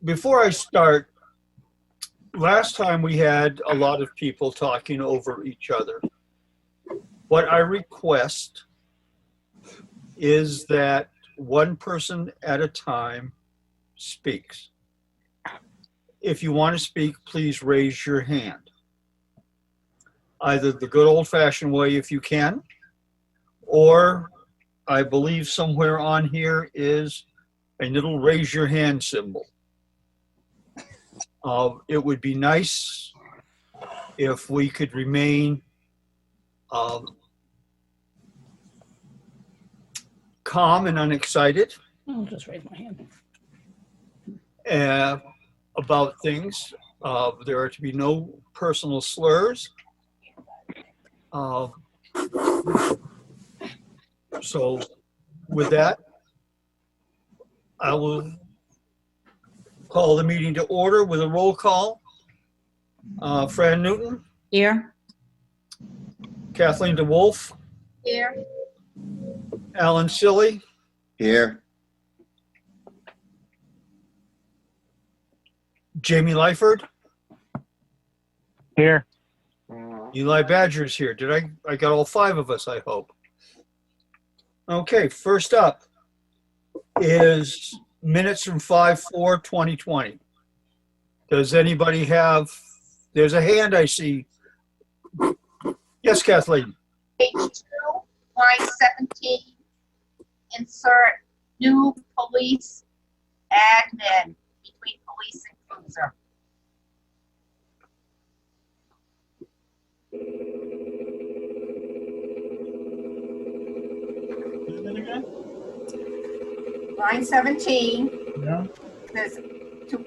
before I start, last time we had a lot of people talking over each other. What I request is that one person at a time speaks. If you want to speak, please raise your hand. Either the good old-fashioned way if you can, or I believe somewhere on here is a little raise your hand symbol. It would be nice if we could remain calm and unexcited I'll just raise my hand. about things. There are to be no personal slurs. So with that, I will call the meeting to order with a roll call. Fran Newton, Here. Kathleen DeWolf, Here. Alan Silly, Here. Jamie Lyford, Here. Eli Badger's here. I got all five of us, I hope. Okay, first up is minutes from 5/4/2020. Does anybody have, there's a hand I see. Yes, Kathleen. Page 2, line 17, insert new police admin between police and cruiser. Line 17. Yeah. There's two.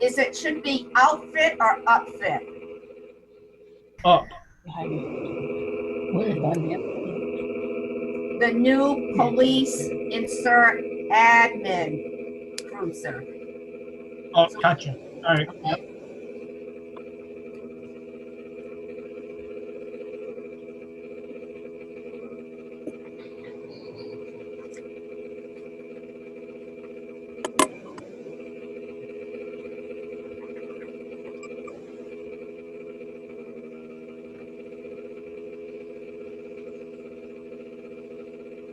It should be outfit or upfit? Up. The new police insert admin cruiser. Oh, gotcha. All right. Okay.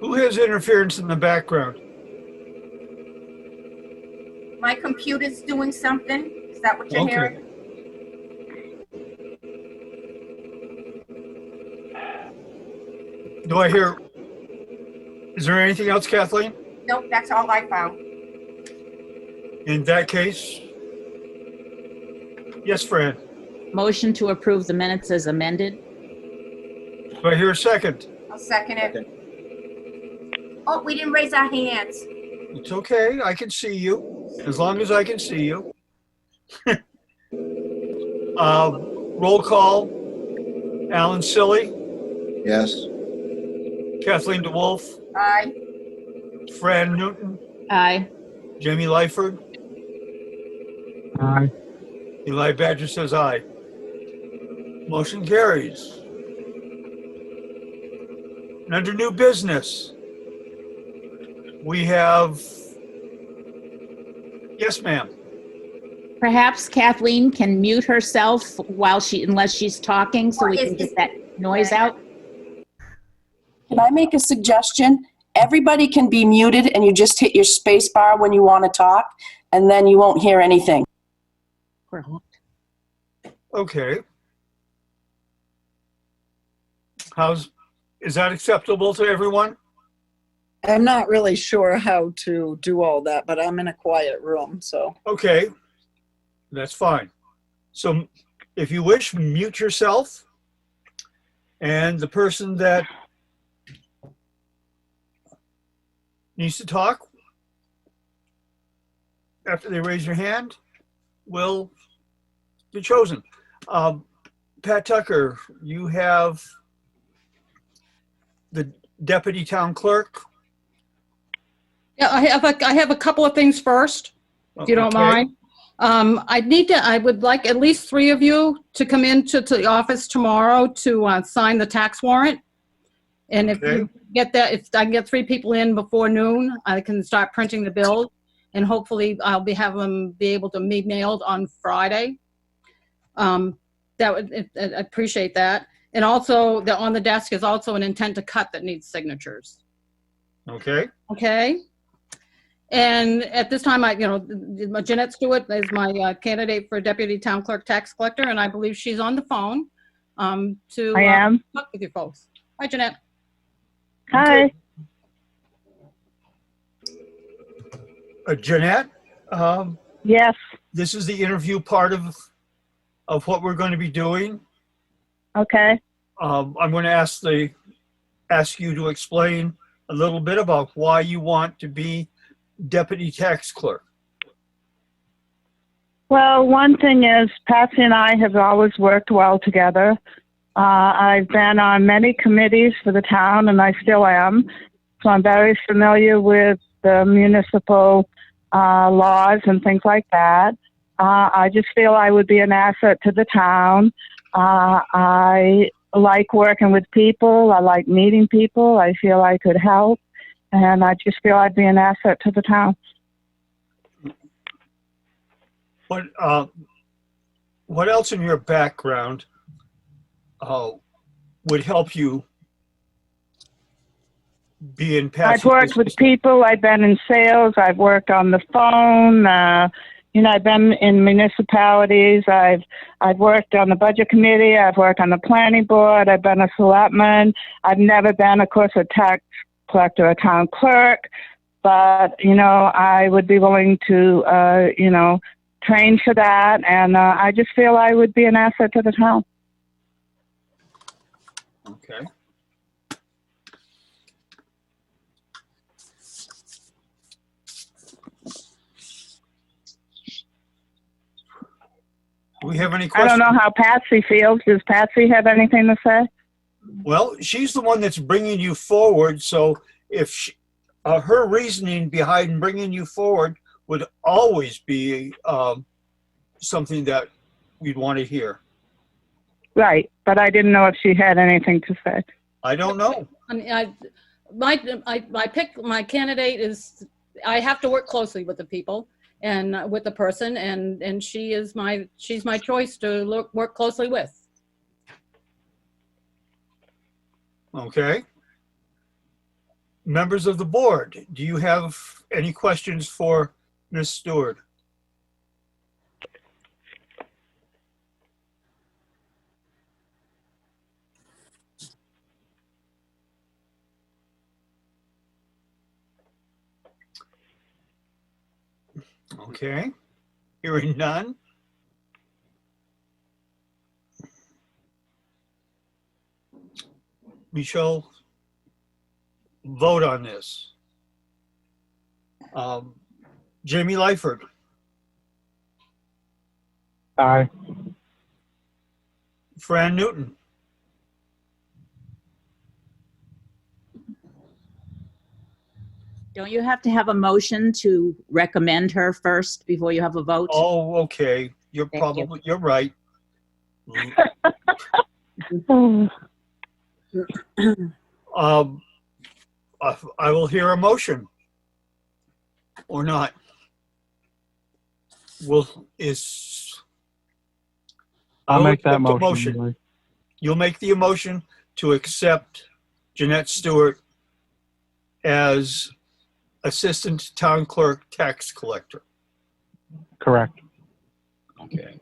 Who has interference in the background? My computer's doing something. Is that what you're Okay. hearing? Do I hear, is there anything else, Kathleen? Nope, that's all I found. In that case, yes, Fran. Motion to approve the minutes as amended. Do I hear a second? I'll second it. Oh, we didn't raise our hands. It's okay, I can see you, as long as I can see you. Roll call, Alan Silly, Yes. Kathleen DeWolf, Aye. Fran Newton, Aye. Jamie Lyford, Aye. Eli Badger says aye. Motion carries. And under new business, we have, yes, ma'am. Perhaps Kathleen can mute herself unless she's talking, so we can get that noise out. Can I make a suggestion? Everybody can be muted and you just hit your space bar when you want to talk, and then you won't hear anything. Okay. Is that acceptable to everyone? I'm not really sure how to do all that, but I'm in a quiet room, so. Okay, that's fine. So if you wish, mute yourself, and the person that needs to talk after they raise your hand will be chosen. Pat Tucker, you have the deputy town clerk. Yeah, I have a couple of things first, if you don't Okay. mind. I would like at least 3 of you to come into the office tomorrow to sign the tax warrant. And if Okay. you get that, if I can get 3 people in before noon, I can start printing the bills. and hopefully I'll have them be able to be mailed on Friday. I appreciate that. And also, on the desk is also an intent to cut that needs signatures. Okay, Okay? And at this time, Jeanette Stewart is my candidate for Deputy Town Clerk Tax Collector, and I believe she's on the phone to I am. talk with you folks. Hi, Jeanette. Hi. Jeanette, Yes. this is the interview part of what we're going to be doing. Okay. I'm going to ask you to explain a little bit about why you want to be deputy tax clerk. Well, one thing is Patsy and I have always worked well together. I've been on many committees for the town, and I still am. So I'm very familiar with the municipal laws and things like that. I just feel I would be an asset to the town. I like working with people. I like meeting people. I feel I could help. And I just feel I'd be an asset to the town. What else in your background would help you be in Patsy's I've worked with people. I've been in sales. I've worked on the phone. I've been in municipalities. I've worked on the budget committee. I've worked on the planning board. I've been a selectman. I've never been, of course, a tax collector, a town clerk. But, I would be willing to, train for that. And I just feel I would be an asset to the town. Okay. Do we have any I questions? don't know how Patsy feels. Does Patsy have anything to say? Well, she's the one that's bringing you forward. So if her reasoning behind bringing you forward would always be something that we'd want to hear. Right. But I didn't know if she had anything to say. I don't know. I mean, my candidate is, I have to work closely with the people and with the person, and she's my choice to work closely with. Okay. Members of the board, do you have any questions for Ms. Stewart? Okay, hearing none. We shall vote on this. Jamie Lyford, Aye. Fran Newton, Don't you have to have a motion to recommend her first before you have a vote? oh, okay, you're Thank you. probably, you're right. I will hear a motion. Or not. I'll make accept that the motion. You'll make the motion to accept Jeanette Stewart as Assistant Town Clerk Tax Collector. Correct. Okay.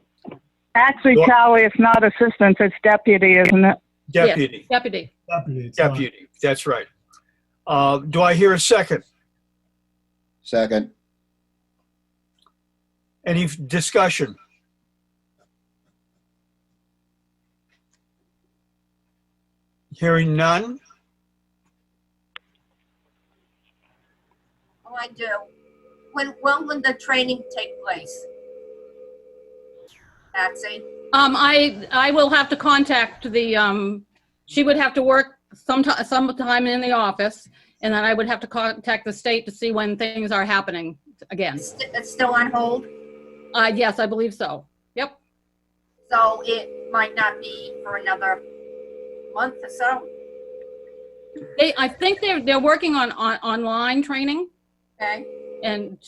Actually, Well- Charlie, it's not assistant, it's deputy, isn't it? Deputy. Deputy. Deputy, that's right. Do I hear a second? Second. Any discussion? Hearing none? Oh, I do. When will the training take place? Patsy? I will have to contact the, she would have to work sometime in the office, and then I would have to contact the state to see when things are happening again. It's still on hold, Yes, I believe so. Yep. so it might not be for another month or so. I think they're working on online training. Okay, and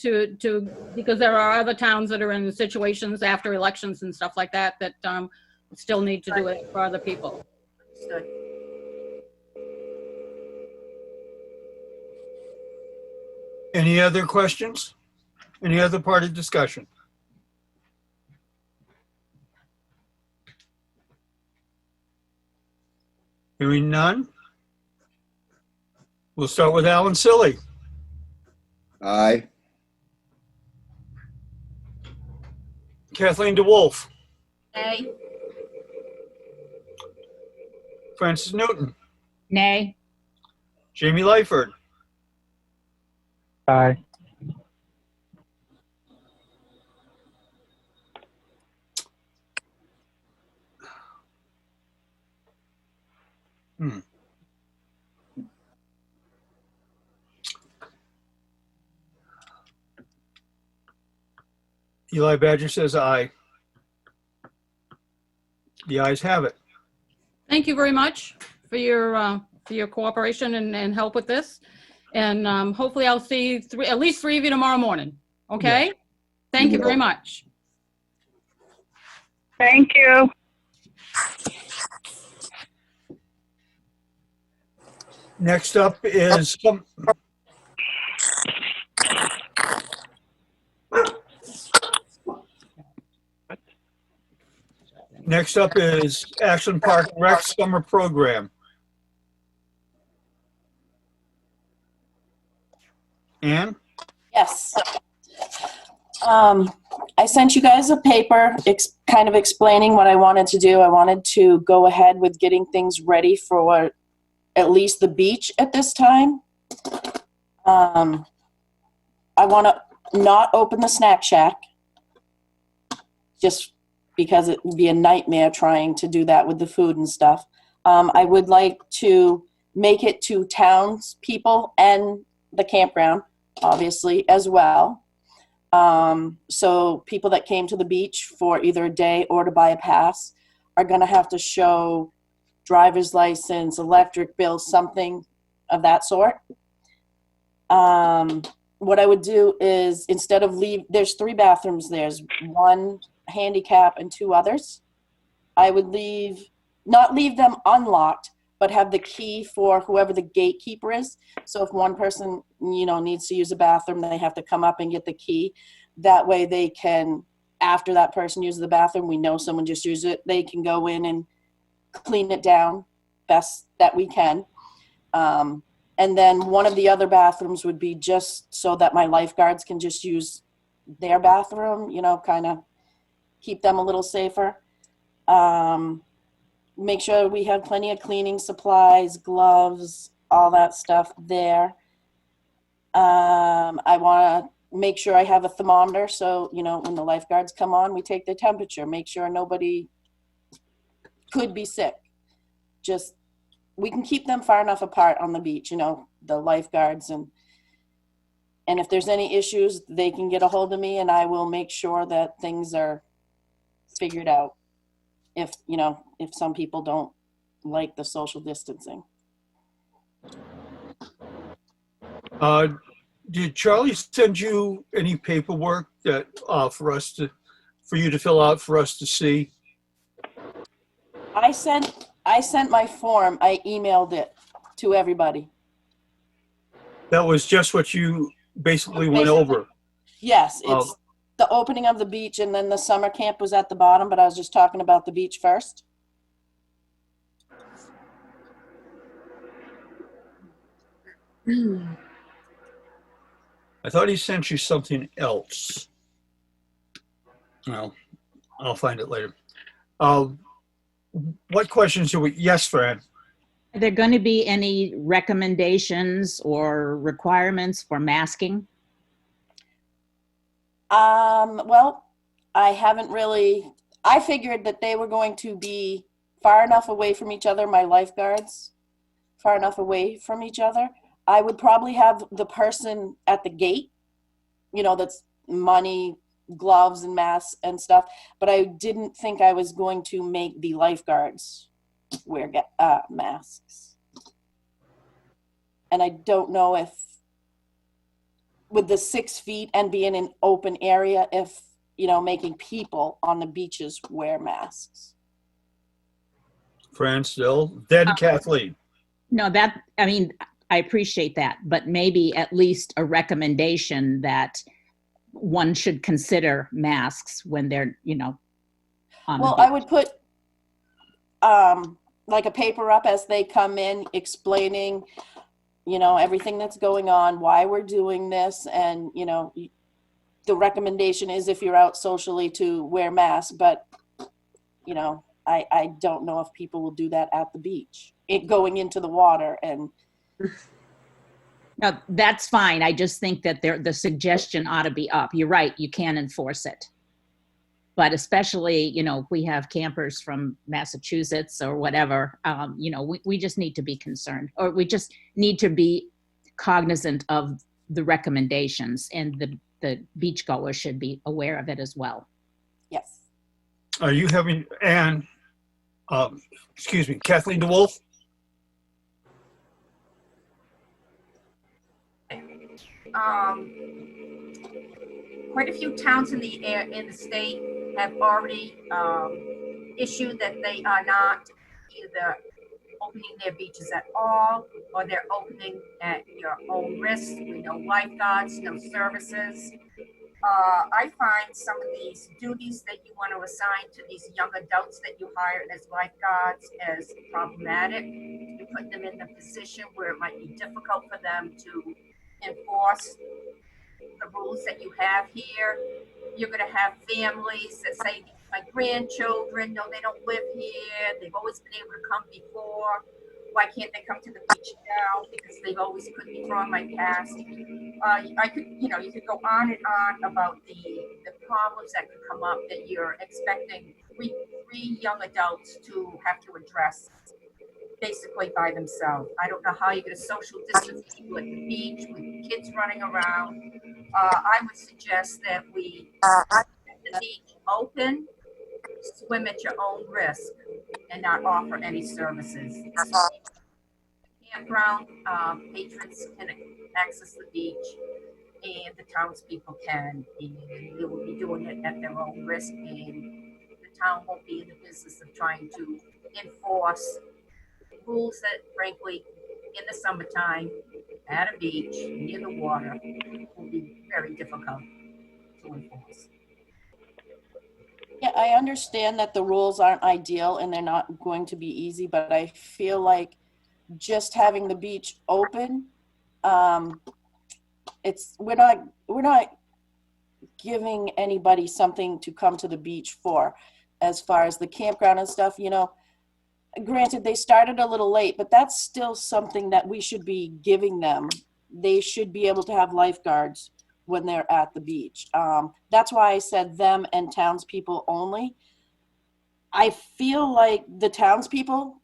because there are other towns that are in situations after elections and stuff like that, that still need to do it for other people. Understood. Any other questions? Any other part of discussion? Hearing none? We'll start with Alan Silly. Aye. Kathleen DeWolf. Nay. Francis Newton. Nay. Jamie Lyford. Aye. Eli Badger says aye. The ayes have it. Thank you very much for your cooperation and help with this. And hopefully I'll see at least three of you tomorrow morning. Okay? Thank you very much. Thank you. Next up is Ashland Park Rec Summer Program. Ann? Yes. I sent you guys a paper kind of explaining what I wanted to do. I wanted to go ahead with getting things ready for at least the beach at this time. I want to not open the snack shack just because it would be a nightmare trying to do that with the food and stuff. I would like to make it to townspeople and the campground, obviously, as well. So people that came to the beach for either a day or to buy a pass are going to have to show driver's license, electric bill, something of that sort. What I would do is instead of there's 3 bathrooms. There's 1 handicap and 2 others. I would not leave them unlocked, but have the key for whoever the gatekeeper is. So if one person, needs to use a bathroom, they have to come up and get the key. That way they can, after that person uses the bathroom, we know someone just used it, they can go in and clean it down best that we can. And then one of the other bathrooms would be just so that my lifeguards can just use their bathroom, kind of keep them a little safer. Make sure we have plenty of cleaning supplies, gloves, all that stuff there. I want to make sure I have a thermometer so, when the lifeguards come on, we take their temperature, make sure nobody could be sick. Just, we can keep them far enough apart on the beach, the lifeguards, and if there's any issues, they can get a hold of me and I will make sure that things are figured out. If some people don't like the social distancing. Did Charlie send you any paperwork that for you to fill out for us to see? I sent my form. I emailed it to everybody. That was just what you basically went over. Yes, it's the opening of the beach, and then the summer camp was at the bottom, but I was just talking about the beach first. I thought he sent you something else. Well, I'll find it later. What questions do we? Yes, Fran. Are there going to be any recommendations or requirements for masking? Well, I figured that they were going to be far enough away from each other, my lifeguards, far enough away from each other. I would probably have the person at the gate, that's money, gloves and masks and stuff, but I didn't think I was going to make the lifeguards wear masks. And I don't know if with the 6 feet and being an open area if, you know, making people on the beaches wear masks. Fran still, then Kathleen. No, I mean, I appreciate that, but maybe at least a recommendation that one should consider masks when they're, you know, on the Well, beach. I would put like a paper up as they come in explaining, you know, everything that's going on, why we're doing this, and, you know, the recommendation is if you're out socially to wear masks, but, you know, I don't know if people will do that at the beach, going into the water. And No, that's fine. I just think that the suggestion ought to be up. You're right, you can enforce it. But especially, you know, if we have campers from Massachusetts or whatever, you know, we just need to be concerned, or we just need to be cognizant of the recommendations, and the beachgoers should be aware of it as well. yes. Are you having, Anne, excuse me, Kathleen DeWolf? Quite a few towns in the state have already issued that they are not either opening their beaches at all, or they're opening at your own risk, with no lifeguards, no services. I find some of these duties that you want to assign to these young adults that you hire as lifeguards as problematic. You put them in the position where it might be difficult for them to enforce the rules that you have here. You're going to have families that say, my grandchildren, no, they don't live here. They've always been able to come before. Why can't they come to the beach now? Because they've always put me through on my past. I could, you know, you could go on and on about the problems that could come up that you're expecting three young adults to have to address basically by themselves. I don't know how you're going to social distance people at the beach with kids running around. I would suggest that we keep the beach open, swim at your own risk, and not offer any services. Campground patrons can access the beach, and the townspeople can, and they will be doing it at their own risk, and the town won't be in the business of trying to enforce rules that, frankly, in the summertime, at a beach, near the water, will be very difficult to enforce. Yeah, I understand that the rules aren't ideal and they're not going to be easy, but I feel like just having the beach open, we're not giving anybody something to come to the beach for. As far as the campground and stuff, you know, granted they started a little late, but that's still something that we should be giving them. They should be able to have lifeguards when they're at the beach. That's why I said them and townspeople only. I feel like the townspeople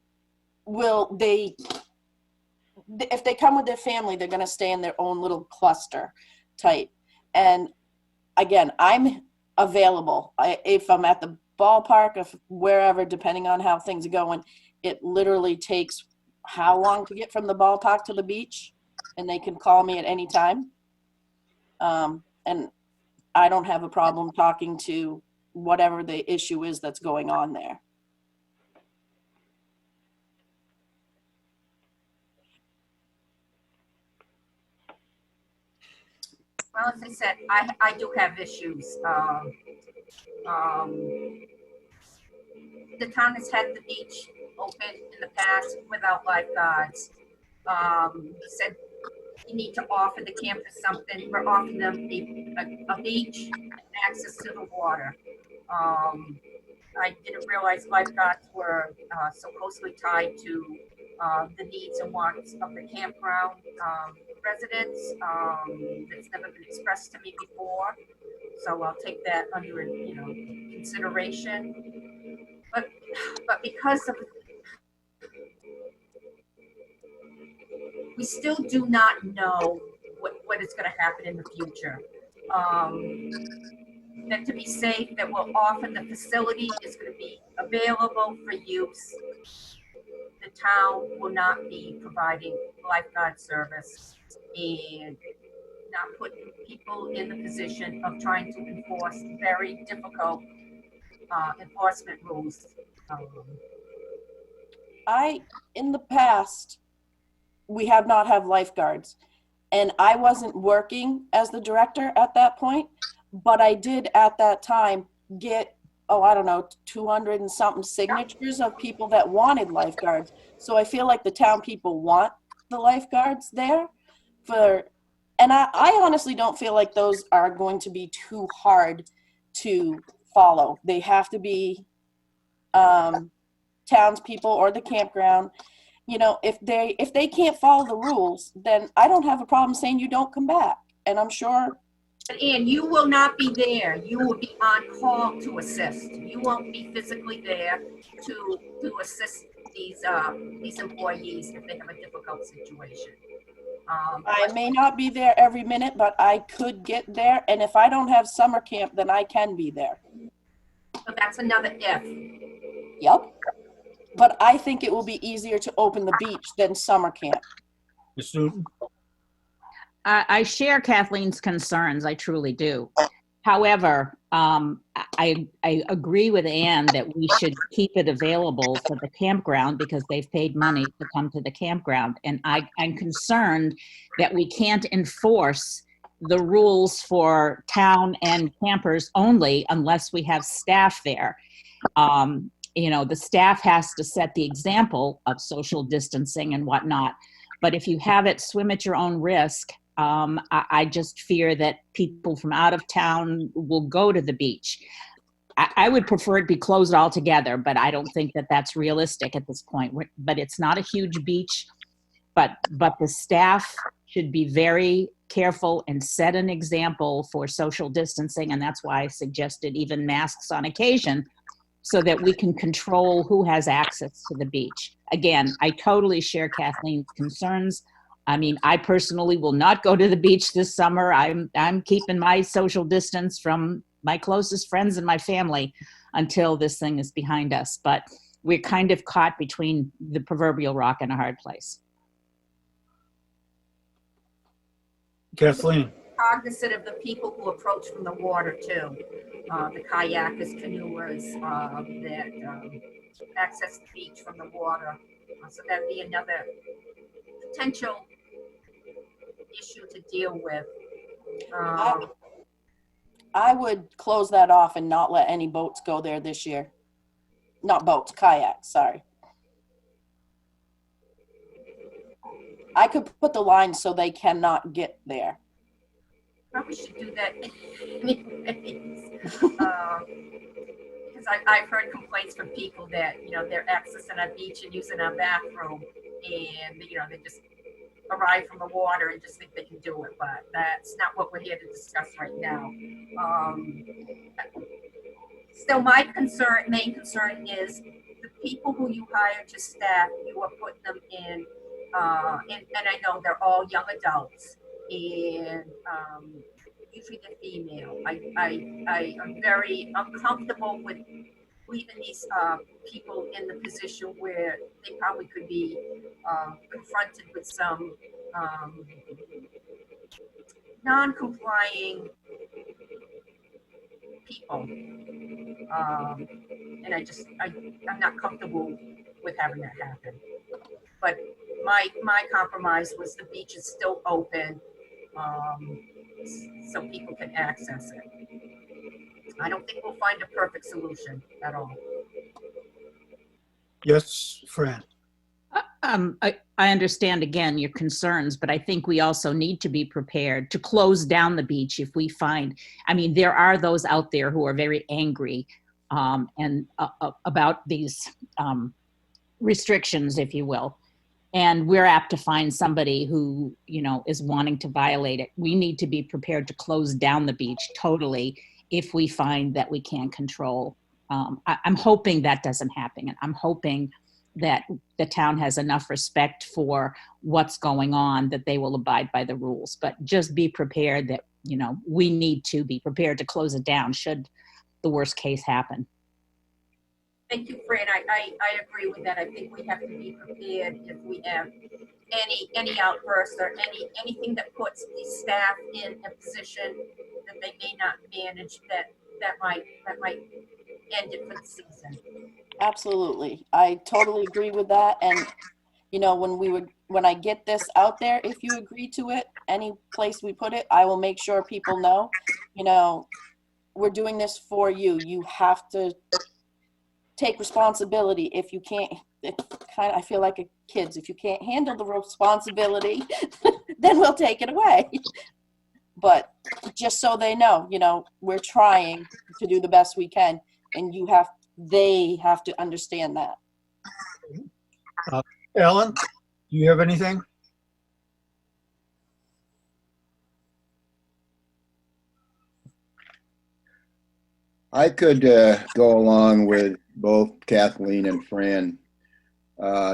if they come with their family, they're going to stay in their own little cluster type. And again, I'm available. If I'm at the ballpark, if wherever, depending on how things are going, it literally takes how long to get from the ballpark to the beach, and they can call me at any time. And I don't have a problem talking to whatever the issue is that's going on there. Well, as I said, I do have issues. The town has had the beach open in the past without lifeguards. You said you need to offer the campers something. We're offering them a beach and access to the water. I didn't realize lifeguards were so closely tied to the needs and wants of the campground residents. That's never been expressed to me before, so I'll take that under consideration. But because of, we still do not know what is going to happen in the future. That to be safe, that we'll often the facility is going to be available for use. The town will not be providing lifeguard service, and not put people in the position of trying to enforce very difficult enforcement rules. In the past, we have not had lifeguards. And I wasn't working as the director at that point, but I did at that time get, I don't know, 200 and something signatures of people that wanted lifeguards. So I feel like the town people want the lifeguards there and I honestly don't feel like those are going to be too hard to follow. They have to be townspeople or the campground. You know, if they can't follow the rules, then I don't have a problem saying you don't come back. And I'm sure. But Ann, you will not be there. You will be on call to assist. You won't be physically there to assist these employees if they have a difficult situation. I may not be there every minute, but I could get there. And if I don't have summer camp, then I can be there. So that's another if. Yep. But I think it will be easier to open the beach than summer camp. Ms. Newton? I share Kathleen's concerns. I truly do. However, I agree with Ann that we should keep it available for the campground because they've paid money to come to the campground. And I'm concerned that we can't enforce the rules for town and campers only unless we have staff there. You know, the staff has to set the example of social distancing and whatnot. But if you have it swim at your own risk, I just fear that people from out of town will go to the beach. I would prefer it be closed altogether, but I don't think that that's realistic at this point. But it's not a huge beach, but the staff should be very careful and set an example for social distancing. And that's why I suggested even masks on occasion so that we can control who has access to the beach. Again, I totally share Kathleen's concerns. I mean, I personally will not go to the beach this summer. I'm keeping my social distance from my closest friends and my family until this thing is behind us. But we're kind of caught between the proverbial rock and a hard place. Kathleen? Cognizant of the people who approach from the water too. The kayakers, canoers that access the beach from the water. So that'd be another potential issue to deal with. I would close that off and not let any boats go there this year. Not boats, kayaks, sorry. I could put the line so they cannot get there. Probably should do that anyways. Because I've heard complaints from people that, you know, they're accessing our beach and using our bathroom and, you know, they just arrive from the water and just think they can do it, but that's not what we're here to discuss right now. Still, my main concern is the people who you hire to staff, you are putting them in, and I know they're all young adults, and usually they're female. I am very uncomfortable with leaving these people in the position where they probably could be confronted with some non-complying people. And I'm not comfortable with having that happen. But my compromise was the beach is still open, so people can access it. I don't think we'll find a perfect solution at all. Yes, Fran? I understand, again, your concerns, but I think we also need to be prepared to close down the beach if we find, I mean, there are those out there who are very angry about these restrictions, if you will. And we're apt to find somebody who, you know, is wanting to violate it. We need to be prepared to close down the beach totally if we find that we can't control. I'm hoping that doesn't happen. And I'm hoping that the town has enough respect for what's going on that they will abide by the rules. But just be prepared that, you know, we need to be prepared to close it down should the worst case happen. Thank you, Fran. I agree with that. I think we have to be prepared if we have any outbursts or anything that puts the staff in a position that they may not manage, that might end it for the season. Absolutely. I totally agree with that. And, you know, when I get this out there, if you agree to it, any place we put it, I will make sure people know, you know, we're doing this for you. You have to take responsibility. If you can't, I feel like kids, if you can't handle the responsibility, then we'll take it away. But just so they know, you know, we're trying to do the best we can, and they have to understand that. Ellen, do you have anything? I could go along with both Kathleen and Fran.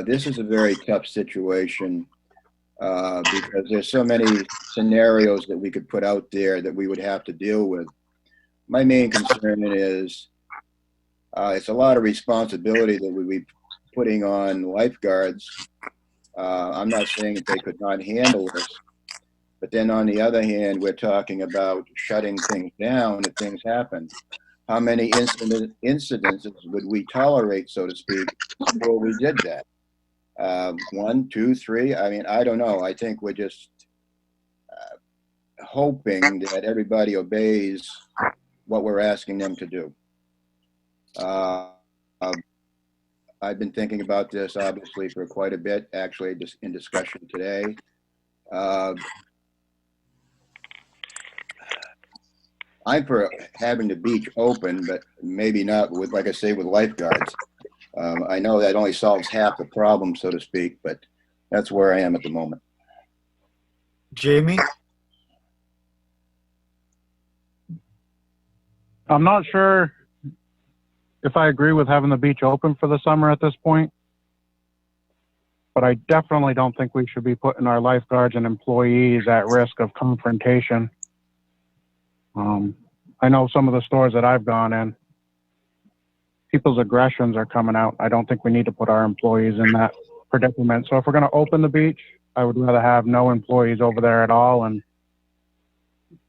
This is a very tough situation because there's so many scenarios that we could put out there that we would have to deal with. My main concern is it's a lot of responsibility that we'd be putting on lifeguards. I'm not saying that they could not handle this, but then on the other hand, we're talking about shutting things down if things happen. How many incidences would we tolerate, so to speak, before we did that? 1, 2, 3. I mean, I don't know. I think we're just hoping that everybody obeys what we're asking them to do. I've been thinking about this, obviously, for quite a bit, actually, just in discussion today. I'm for having the beach open, but maybe not with, like I say, with lifeguards. I know that only solves half the problem, so to speak, but that's where I am at the moment. Jamie? I'm not sure if I agree with having the beach open for the summer at this point, but I definitely don't think we should be putting our lifeguards and employees at risk of confrontation. I know some of the stores that I've gone in, people's aggressions are coming out. I don't think we need to put our employees in that predicament. So if we're going to open the beach, I would rather have no employees over there at all and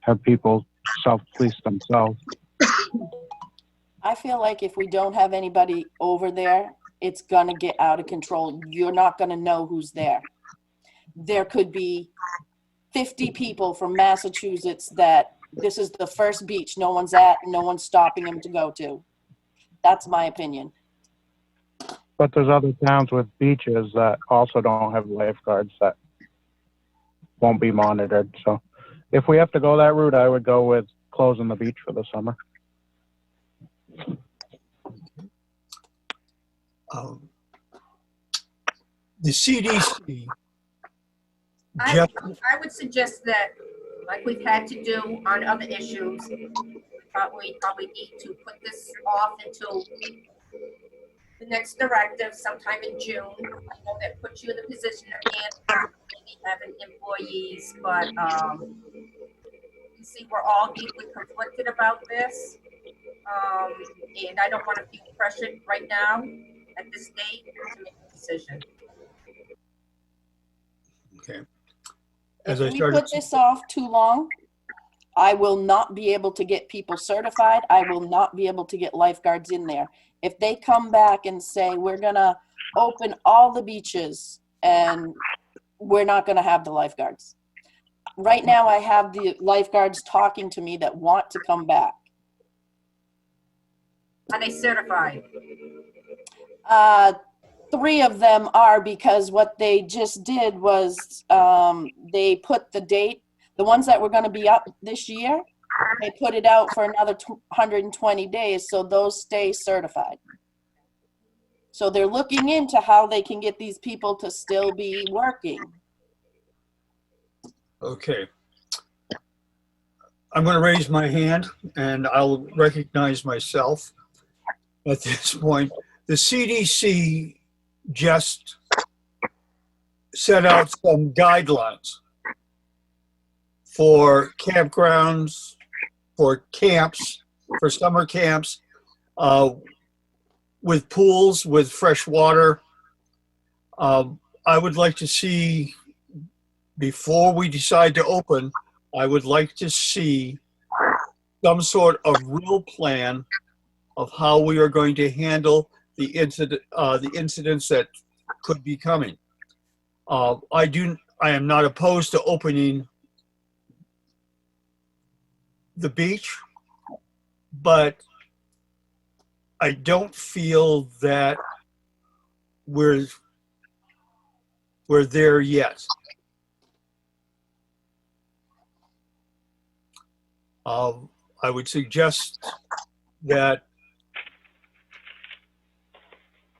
have people self-police themselves. I feel like if we don't have anybody over there, it's going to get out of control. You're not going to know who's there. There could be 50 people from Massachusetts that this is the first beach no one's at, and no one's stopping them to go to. That's my opinion. But there's other towns with beaches that also don't have lifeguards that won't be monitored. So if we have to go that route, I would go with closing the beach for the summer. The CDC. I would suggest that, like we've had to do on other issues, we probably need to put this off until the next directive sometime in June. I know that puts you in the position of maybe having employees, but you see, we're all deeply conflicted about this. And I don't want to feel pressured right now at this date to make a decision. Okay. If we put this off too long, I will not be able to get people certified. I will not be able to get lifeguards in there. If they come back and say, we're going to open all the beaches and we're not going to have the lifeguards. Right now, I have the lifeguards talking to me that want to come back. Are they certified? 3 of them are, because what they just did was they put the date, the ones that were going to be up this year, they put it out for another 120 days, so those stay certified. So they're looking into how they can get these people to still be working. Okay. I'm going to raise my hand and I'll recognize myself at this point. The CDC just set out some guidelines for campgrounds, for camps, for summer camps. with pools, with fresh water. I would like to see, before we decide to open, I would like to see some sort of real plan of how we are going to handle the incidents that could be coming. I am not opposed to opening the beach, but I don't feel that we're there yet. I would suggest that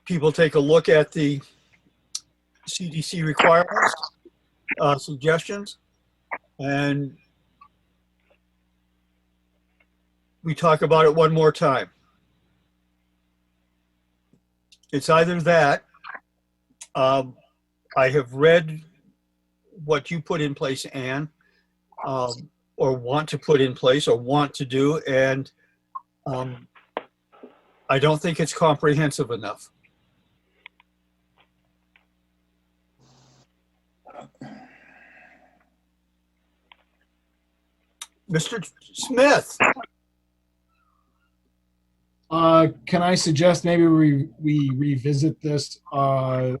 people take a look at the CDC requirements, suggestions, and we talk about it one more time. It's either that, I have read what you put in place, Anne, or want to put in place or want to do, and I don't think it's comprehensive enough. Mr. Smith. Can I suggest maybe we revisit this in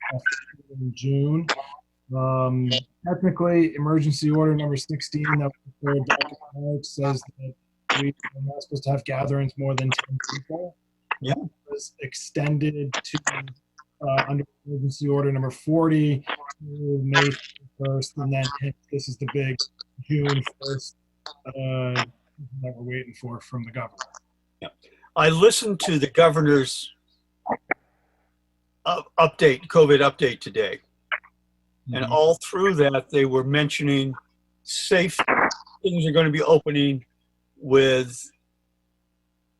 June? Technically, emergency order number 16 that was Dr. Clark says that we are not supposed to have gatherings more than 10 people. Yeah. It was extended to under emergency order number 40 to May 1st, and then this is the big June 1st that we're waiting for from the governor. Yeah. I listened to the governor's COVID update today. And all through that, they were mentioning safe things are going to be opening with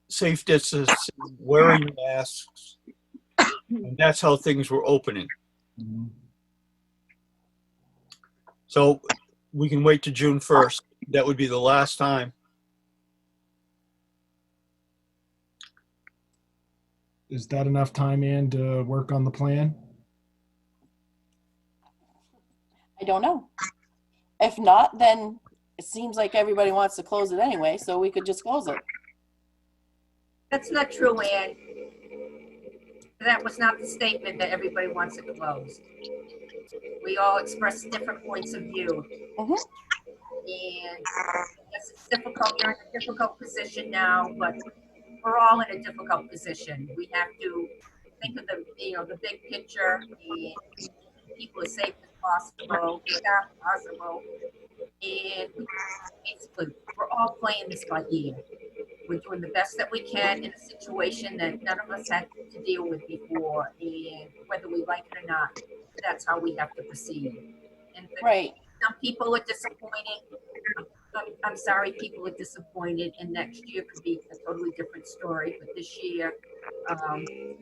safe distancing, wearing masks. And that's how things were opening. So we can wait to June 1st. That would be the last time. Is that enough time, Ann, to work on the plan? I don't know. If not, then it seems like everybody wants to close it anyway, so we could just close it. That's not true, Ann. That was not the statement that everybody wants it closed. We all express different points of view. Mhm. And yes, it's difficult. You're in a difficult position now, but we're all in a difficult position. We have to think of the big picture and keep people as safe as possible, staff possible. And basically, we're all playing this by ear. We're doing the best that we can in a situation that none of us had to deal with before, and whether we like it or not, that's how we have to proceed. And Right. some people are disappointed. I'm sorry people are disappointed, and next year could be a totally different story. But this year,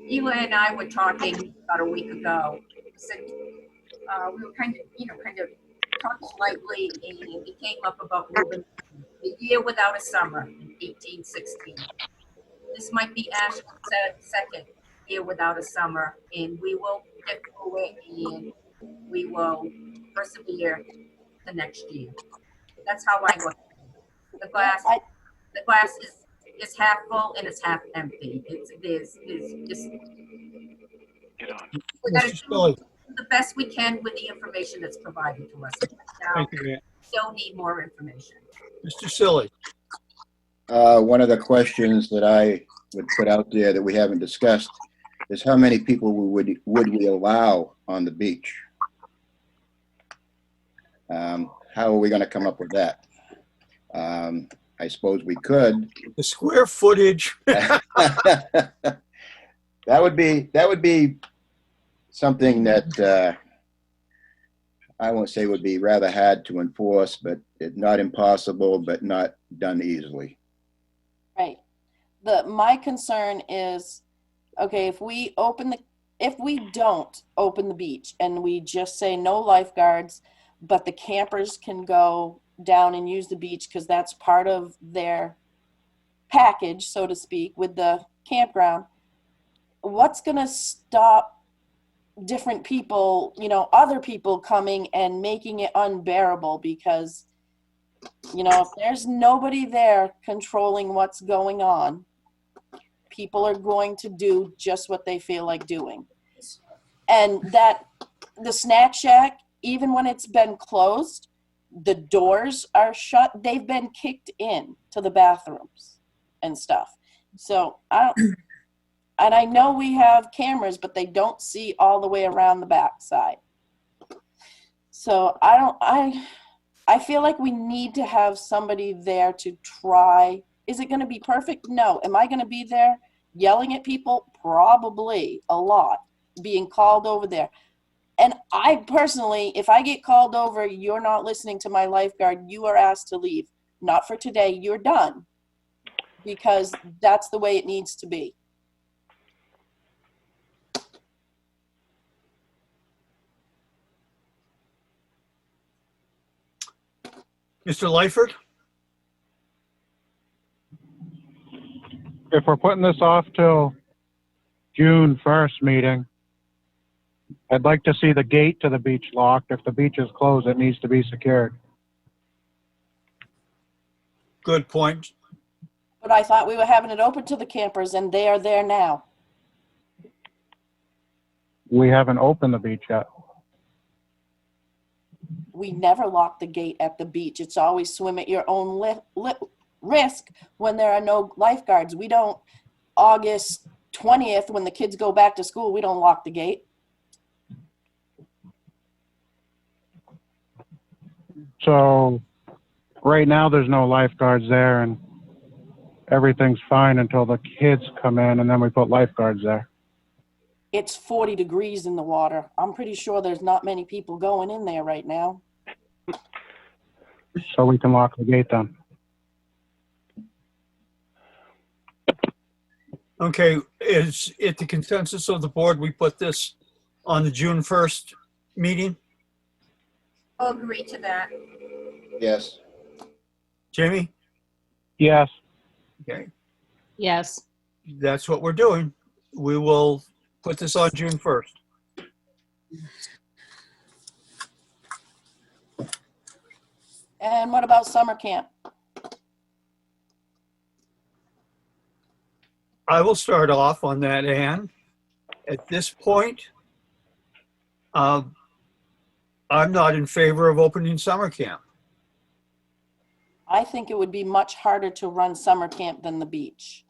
Eli and I were talking about a week ago. We said we were kind of talking lightly, and it came up about moving a year without a summer in 1816. This might be Ashland's second year without a summer, and we will get through it, and we will persevere the next year. That's how I look at it. The glass is half full and it's half empty. There's just we got to do the best we can with the information that's provided to us. Now, Thank you, Ann. still need more information. Mr. Silly. One of the questions that I would put out there that we haven't discussed is how many people would we allow on the beach? How are we going to come up with that? I suppose we could. The square footage. That would be something that I won't say would be rather hard to enforce, but not impossible, but not done easily. Right. My concern is, okay, if we don't open the beach and we just say no lifeguards, but the campers can go down and use the beach because that's part of their package, so to speak, with the campground. what's going to stop different people, other people coming and making it unbearable? Because, if there's nobody there controlling what's going on, people are going to do just what they feel like doing. And that the snack shack, even when it's been closed, the doors are shut. They've been kicked in to the bathrooms and stuff. So and I know we have cameras, but they don't see all the way around the backside. So I feel like we need to have somebody there to try. Is it going to be perfect? No. Am I going to be there yelling at people? Probably a lot. Being called over there. And I personally, if I get called over, you're not listening to my lifeguard, you are asked to leave. Not for today, you're done. Because that's the way it needs to be. Mr. Lyford? If we're putting this off till June 1st meeting, I'd like to see the gate to the beach locked. If the beach is closed, it needs to be secured. Good point. But I thought we were having it open to the campers, and they are there now. We haven't opened the beach yet. We never lock the gate at the beach. It's always swim at your own risk when there are no lifeguards. We don't, August 20th, when the kids go back to school, we don't lock the gate. So right now there's no lifeguards there and everything's fine until the kids come in and then we put lifeguards there. It's 40 degrees in the water. I'm pretty sure there's not many people going in there right now. So we can lock the gate then. Okay, is it the consensus of the board we put this on the June 1st meeting? I'll agree to that. Yes. Jamie? Yes. Okay, Yes. that's what we're doing. We will put this on June 1st. And what about summer camp? I will start off on that, Ann. At this point, I'm not in favor of opening summer camp. I think it would be much harder to run summer camp than the beach.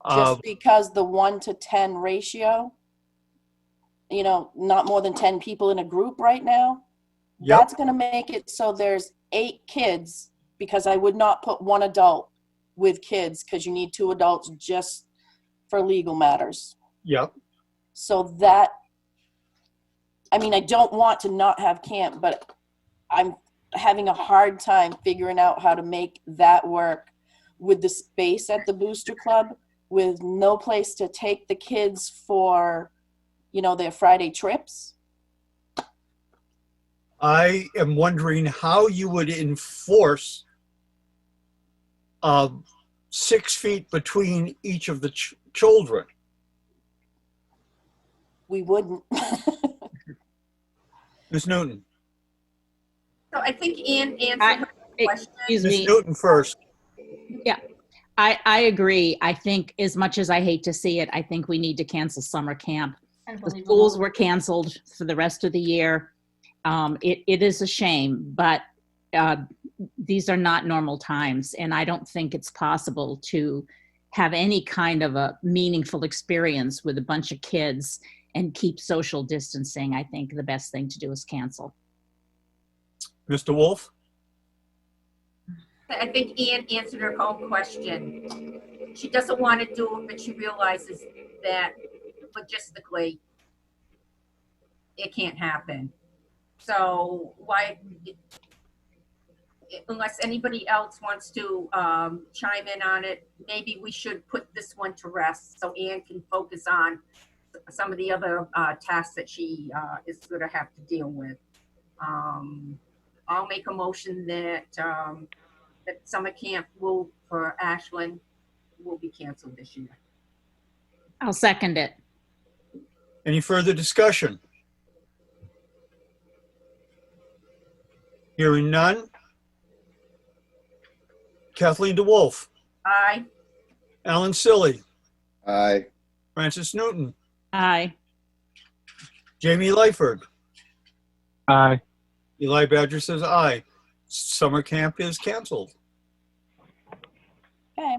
Uh, Just because the 1-to-10 ratio, not more than 10 people in a group right now. Yep. That's going to make it so there's 8 kids, because I would not put 1 adult with kids because you need 2 adults just for legal matters. Yep. So that, I don't want to not have camp, but I'm having a hard time figuring out how to make that work with the space at the Booster Club, with no place to take the kids for, their Friday trips. I am wondering how you would enforce 6 feet between each of the children. We wouldn't. Ms. Newton. So I think Ann answered her question. Excuse Ms. me. Newton first. I agree. I think, as much as I hate to see it, I think we need to cancel summer camp. The schools were canceled for the rest of the year. It is a shame, but these are not normal times, and I don't think it's possible to have any kind of a meaningful experience with a bunch of kids and keep social distancing. I think the best thing to do is cancel. Mr. Wolf? I think Ann answered her own question. She doesn't want to do it, but she realizes that logistically it can't happen. So unless anybody else wants to chime in on it, maybe we should put this one to rest so Ann can focus on some of the other tasks that she is going to have to deal with. I'll make a motion that that summer camp for Ashland will be canceled this year. I'll second it. Any further discussion? Hearing none. Kathleen DeWolf, Aye. Alan Silly, Aye. Francis Newton, Aye. Jamie Lyford, Aye. Eli Badger says aye. Summer camp is canceled. Okay.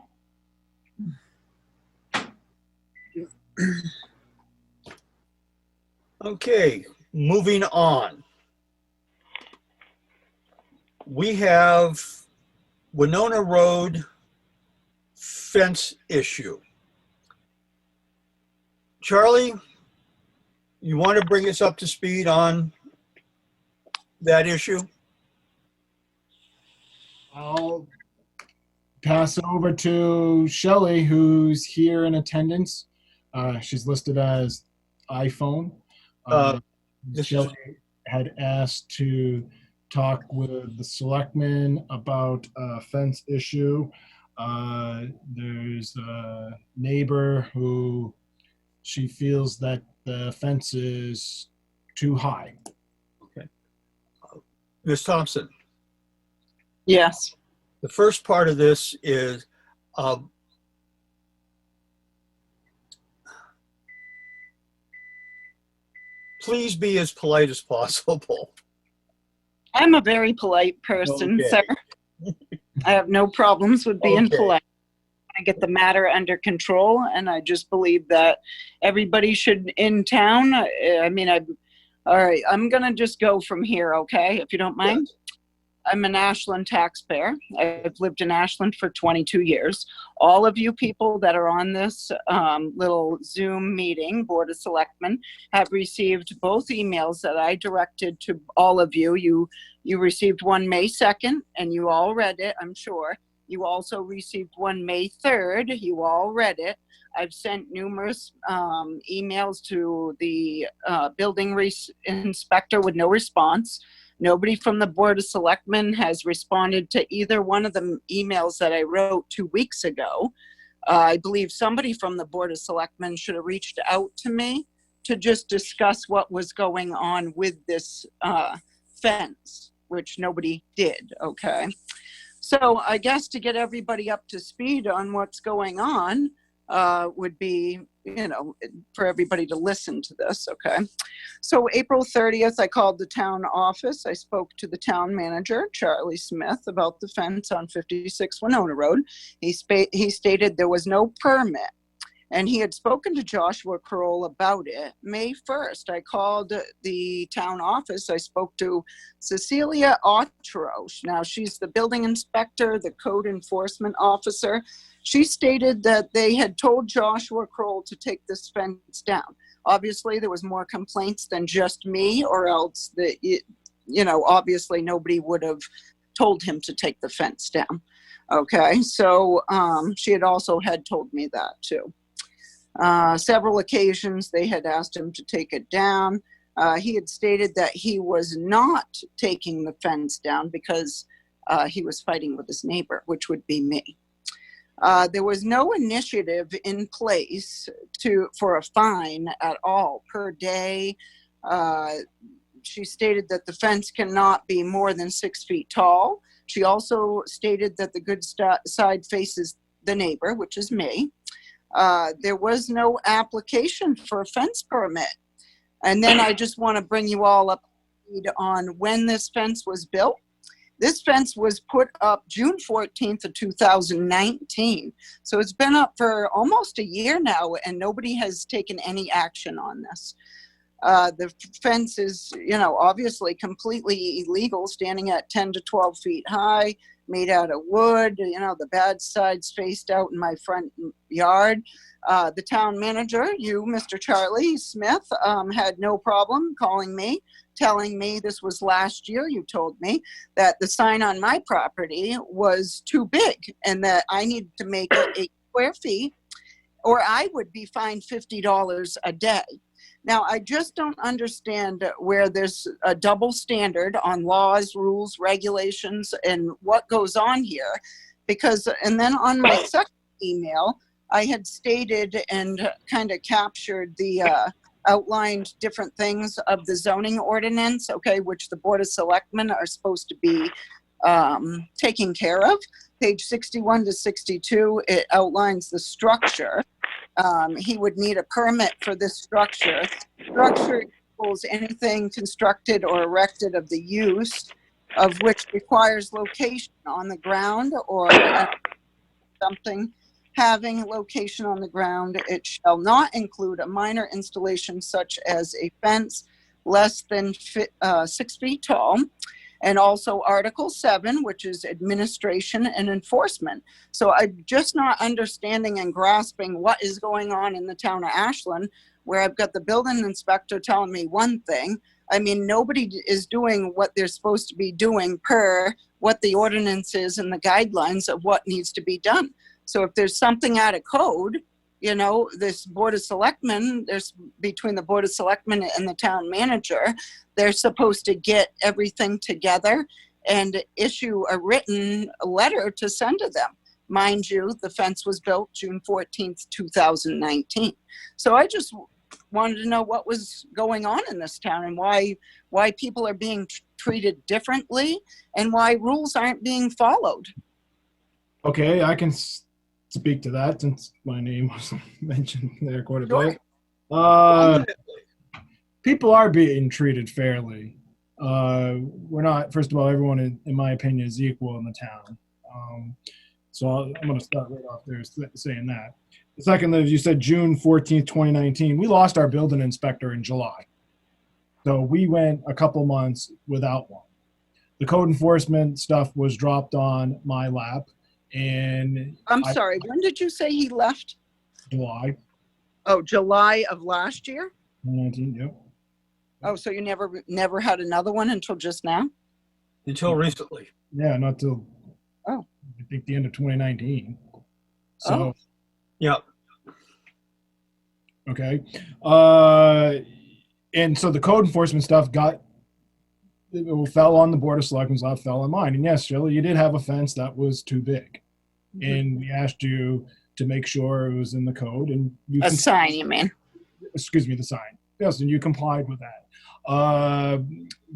Okay, moving on. We have Winona Road fence issue. Charlie, you want to bring us up to speed on that issue? I'll pass it over to Shelley, who's here in attendance. She's listed as iPhone. This is- Shelley had asked to talk with the selectmen about a fence issue. There's a neighbor who she feels that the fence is too high. Ms. Thompson, Yes. the first part of this is please be as polite as possible. I'm a very polite person, Okay. sir. I have no problems with being Okay. polite. I get the matter under control, and I just believe that everybody should in town. All right, I'm gonna just go from here, okay? If you don't mind. I'm an Ashland taxpayer. I've lived in Ashland for 22 years. All of you people that are on this little Zoom meeting, Board of Selectmen, have received both emails that I directed to all of you. You received one May 2nd, and you all read it, I'm sure. You also received one May 3rd. You all read it. I've sent numerous emails to the building inspector with no response. Nobody from the Board of Selectmen has responded to either one of the emails that I wrote 2 weeks ago. I believe somebody from the Board of Selectmen should have reached out to me to just discuss what was going on with this fence, which nobody did, okay? So I guess to get everybody up to speed on what's going on would be, for everybody to listen to this, okay? So April 30th, I called the town office. I spoke to the town manager, Charlie Smith, about the fence on 56 Winona Road. He stated there was no permit, and he had spoken to Joshua Kroll about it. May 1st, I called the town office. I spoke to Cecilia Otro. Now, she's the building inspector, the code enforcement officer. She stated that they had told Joshua Kroll to take this fence down. Obviously, there was more complaints than just me, or else obviously nobody would have told him to take the fence down. Okay, so she had also told me that too. Several occasions they had asked him to take it down. He had stated that he was not taking the fence down because he was fighting with his neighbor, which would be me. There was no initiative in place for a fine at all per day. She stated that the fence cannot be more than 6 feet tall. She also stated that the good side faces the neighbor, which is me. There was no application for a fence permit. And then I just want to bring you all up to speed on when this fence was built. This fence was put up June 14th of 2019. So it's been up for almost a year now, and nobody has taken any action on this. The fence is, obviously completely illegal, standing at 10 to 12 feet high, made out of wood. The bad side's faced out in my front yard. The town manager, you, Mr. Charlie Smith, had no problem calling me, telling me this was last year. You told me that the sign on my property was too big and that I needed to make it 8 square feet or I would be fined $50 a day. Now, I just don't understand where there's a double standard on laws, rules, regulations, and what goes on here. And then on my second email, I had stated and kind of captured the outlined different things of the zoning ordinance, okay, which the Board of Selectmen are supposed to be taking care of. Page 61 to 62, it outlines the structure. He would need a permit for this structure. Structure equals anything constructed or erected of the use of which requires location on the ground or something having location on the ground. It shall not include a minor installation such as a fence less than 6 feet tall. And also Article 7, which is administration and enforcement. So I'm just not understanding and grasping what is going on in the town of Ashland, where I've got the building inspector telling me one thing. I mean, nobody is doing what they're supposed to be doing per what the ordinance is and the guidelines of what needs to be done. So if there's something out of code, you know, this Board of Selectmen, there's between the Board of Selectmen and the town manager, they're supposed to get everything together and issue a written letter to send to them. Mind you, the fence was built June 14th, 2019. So I just wanted to know what was going on in this town and why people are being treated differently and why rules aren't being followed. Okay, I can speak to that since my name was mentioned there quite a bit. People are being treated fairly. We're not, first of all, everyone in my opinion is equal in the town. So I'm going to start right off there saying that. The second, as you said, June 14th, 2019, we lost our building inspector in July. So we went a couple months without one. The code enforcement stuff was dropped on my lap. And I'm sorry, when did you say he left? July Oh, July of last year? 2019, yep. Oh, so you never had another one until just now? Until recently. Yeah, not till, I think the end of 2019. So, Yeah. okay. And so the code enforcement stuff fell on the Board of Selectmen's lap, fell on mine. And yes, Shirley, you did have a fence that was too big. Mm-hmm. And we asked you to make sure it was in the code. And you sign, you mean? Excuse me, the sign. Yes, and you complied with that.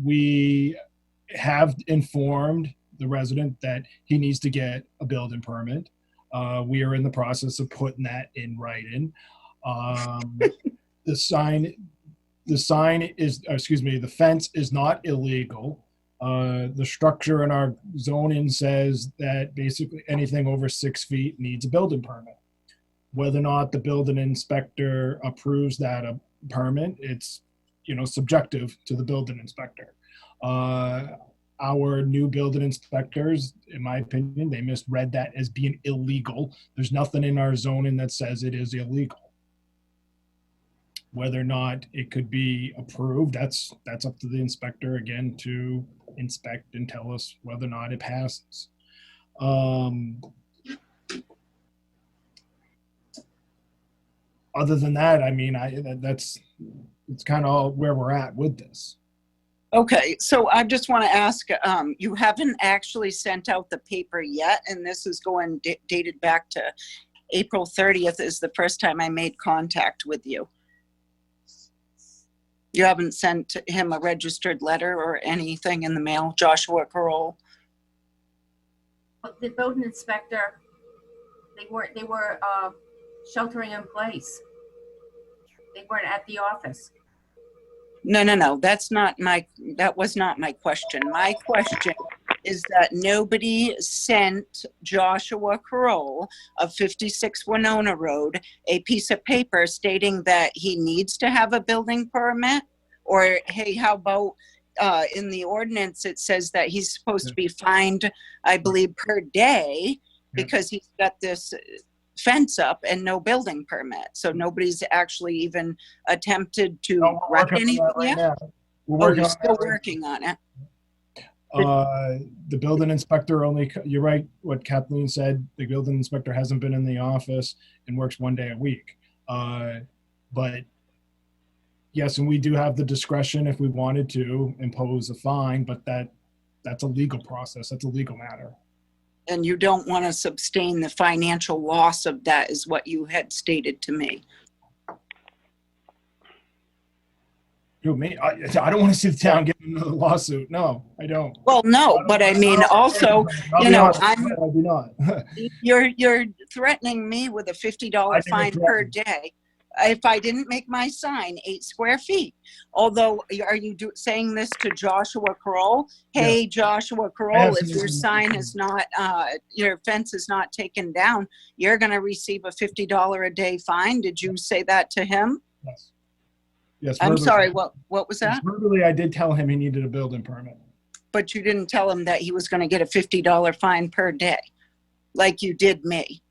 We have informed the resident that he needs to get a building permit. We are in the process of putting that in writing. The fence is not illegal. The structure in our zoning says that basically anything over 6 feet needs a building permit. Whether or not the building inspector approves that permit, it's, subjective to the building inspector. Our new building inspectors, in my opinion, they misread that as being illegal. There's nothing in our zoning that says it is illegal. Whether or not it could be approved, that's up to the inspector again to inspect and tell us whether or not it passes. Other than that, I mean, it's kind of where we're at with this. Okay, so I just want to ask, you haven't actually sent out the paper yet, and this is going dated back to April 30th is the first time I made contact with you. You haven't sent him a registered letter or anything in the mail, Joshua Carroll? The building inspector, they were sheltering in place. They weren't at the office. No. That was not my question. My question is that nobody sent Joshua Carroll of 56 Winona Road a piece of paper stating that he needs to have a building permit, or, hey, how about in the ordinance, it says that he's supposed to be fined, I believe, per day because he's got this fence up and no building permit. So nobody's actually even attempted to write anything yet? You're still working on it. The building inspector you're right, what Kathleen said, the building inspector hasn't been in the office and works 1 day a week. But yes, and we do have the discretion if we wanted to impose a fine, but that's a legal process. That's a legal matter. And you don't want to sustain the financial loss of that is what you had stated to me. Who, me? I don't want to see the town get another lawsuit. No, I don't. Well, no, but I mean, also, I'll you be know, honest, I do not. you're threatening me with a I $50 never fine per day if I didn't make my sign 8 square feet. Although, are you saying this to Joshua Kroll? Hey, Joshua Kroll, if your sign is not, your fence is not taken down, you're gonna receive a $50 a day fine. Did you say that to him? Yes. Yes. I'm verbally. sorry, what was that? Verbally, I did tell him he needed a building permit. But you didn't tell him that he was gonna get a $50 fine per day, like you did me.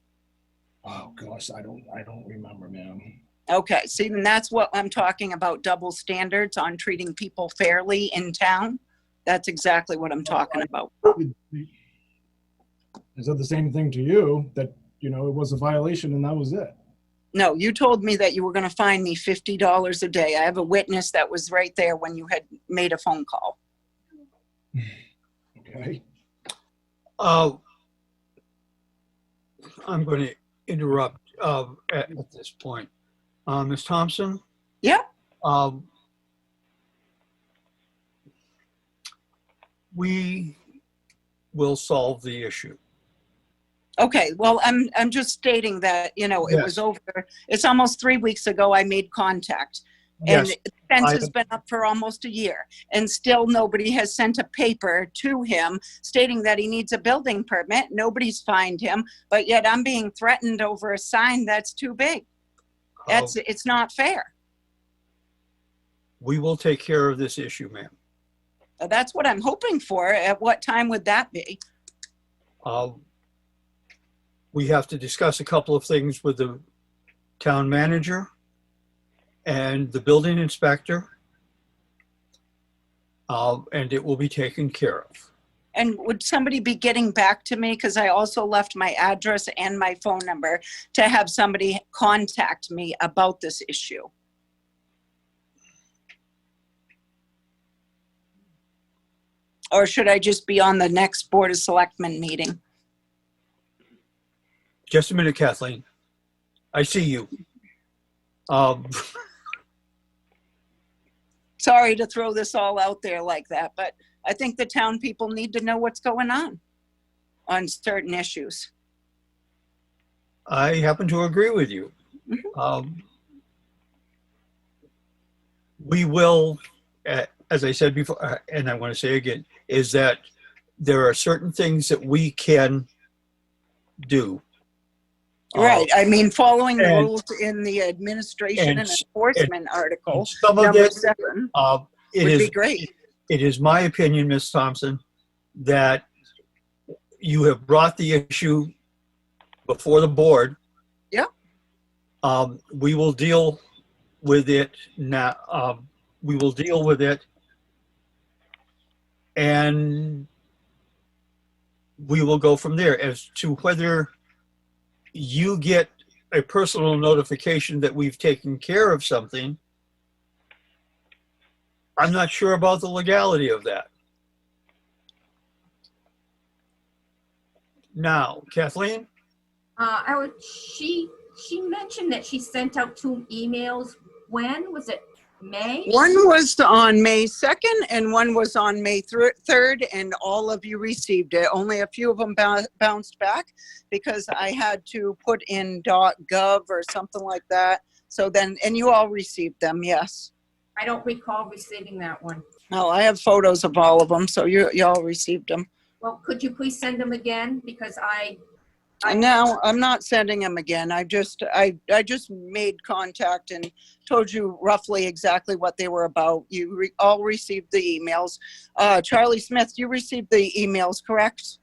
Oh gosh, I don't remember, ma'am. Okay, see, and that's what I'm talking about, double standards on treating people fairly in town. That's exactly what I'm talking about. I said the same thing to you, that, you know, it was a violation and that was it. No, you told me that you were gonna fine me $50 a day. I have a witness that was right there when you had made a phone call. Okay. I'm going to interrupt at this point. Ms. Thompson? Yeah. We will solve the issue. Okay, well, I'm just stating that, you know, it was over, it's almost 3 weeks ago I made contact. And Yes, the fence has been up for almost a year, and still nobody has sent a paper to him stating that he needs a building permit. Nobody's fined him, but yet I'm being threatened over a sign that's too big. It's not fair. we will take care of this issue, ma'am. That's what I'm hoping for. At what time would that be? We have to discuss a couple of things with the town manager and the building inspector, and it will be taken care of. And would somebody be getting back to me? Because I also left my address and my phone number to have somebody contact me about this issue. Or should I just be on the next Board of Selectmen meeting? Just a minute, Kathleen. I see you. Sorry to throw this all out there like that, but I think the town people need to know what's going on certain issues. I happen to agree with you. We will, as I said before, and I want to say again, is that there are certain things that we can do. Right, I mean, following the and- rules in the administration and and- enforcement article, Some of number it, 7, it would be is, great. it is my opinion, Ms. Thompson, that you have brought the issue before the board. Yeah. We will deal with it now. We will deal with it, and we will go from there. As to whether you get a personal notification that we've taken care of something, I'm not sure about the legality of that. Now, Kathleen? She mentioned that she sent out 2 emails. When was it? May? One was on May 2nd and one was on May 3rd, and all of you received it. Only a few of them bounced back because I had to put in .gov or something like that. So then, and you all received them, yes. I don't recall receiving that one. No, I have photos of all of them, so you all received them. Well, could you please send them again? Because No, I'm not sending them again. I just made contact and told you roughly exactly what they were about. You all received the emails. Charlie Smith, you received the emails, correct?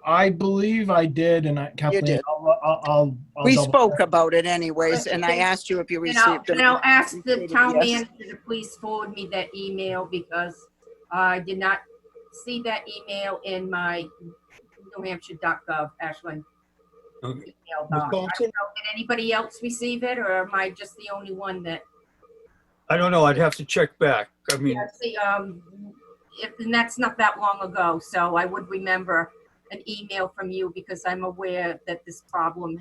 I believe I did, and Kathleen, did. I'll We double spoke check. about it anyways, and I asked you if you and I'll, received them. and I'll ask the Yes. town manager to please forward me that email because I did not see that email in my New Hampshire.gov Ashland Okay. email Ms. box. I Thompson? don't know, did anybody else receive it, or am I just the only one that? I don't know. I'd have to check back. I mean, Yeah, see, and that's not that long ago, so I would remember an email from you because I'm aware that this problem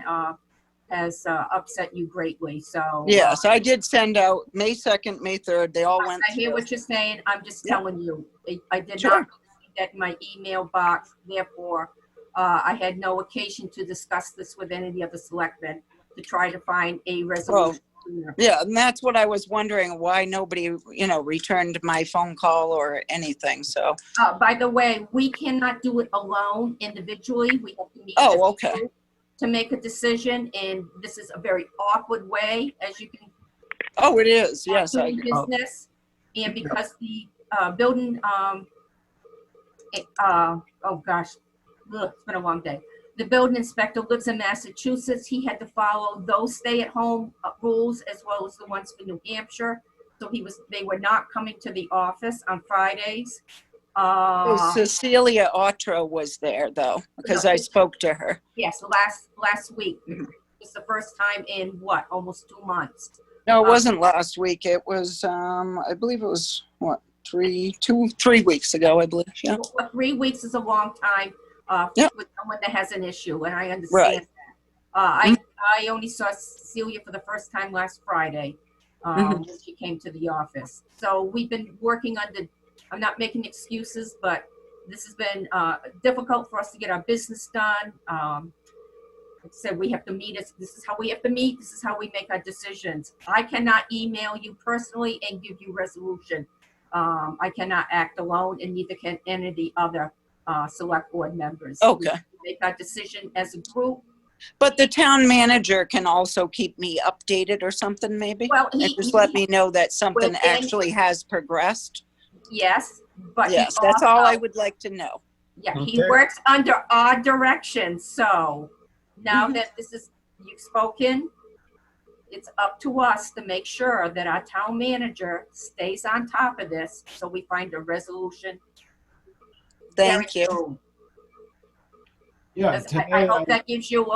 has upset you greatly, so. Yes, I did send out May 2nd, May 3rd. They all went I hear through. what you're saying. I'm just Yeah. telling you. I did Sure. not receive that in my email box. Therefore, I had no occasion to discuss this with any of the other selectmen to try to find a resolution. Yeah, and that's what I was wondering, why nobody, returned my phone call or anything, so. By the way, we cannot do it alone individually. We have to meet as Oh, a okay. group to make a decision, and this is a very awkward way, as you can Oh, it is, yes. doing business. And because the building, oh gosh, ugh, it's been a long day. The building inspector lives in Massachusetts. He had to follow those stay-at-home rules as well as the ones for New Hampshire. So they were not coming to the office on Fridays. Cecilia Otro was there though, because I spoke to her. Yes, last week. It's the first time in what, almost 2 months. No, it wasn't last week. It was, I believe it was, 3 weeks ago, I believe, yeah. Well, 3 weeks is a long time Yep. with someone that has an issue, and I understand Right. that. I only saw Celia for the first time last Friday when she came to the office. So we've been working on I'm not making excuses, but this has been difficult for us to get our business done. Like I said, we have to meet. This is how we have to meet. This is how we make our decisions. I cannot email you personally and give you resolution. I cannot act alone, and neither can any of the other select board members. Okay. We make our decision as a group. But the town manager can also keep me updated or something maybe? Well, And just let me know that something within- actually has progressed? Yes, but he Yes, that's all I also- would like to know. Yeah, he Okay. works under our direction. So now that you've spoken, it's up to us to make sure that our town manager stays on top of this so we find a resolution. Thank very you. soon. Yeah, I hope that gives you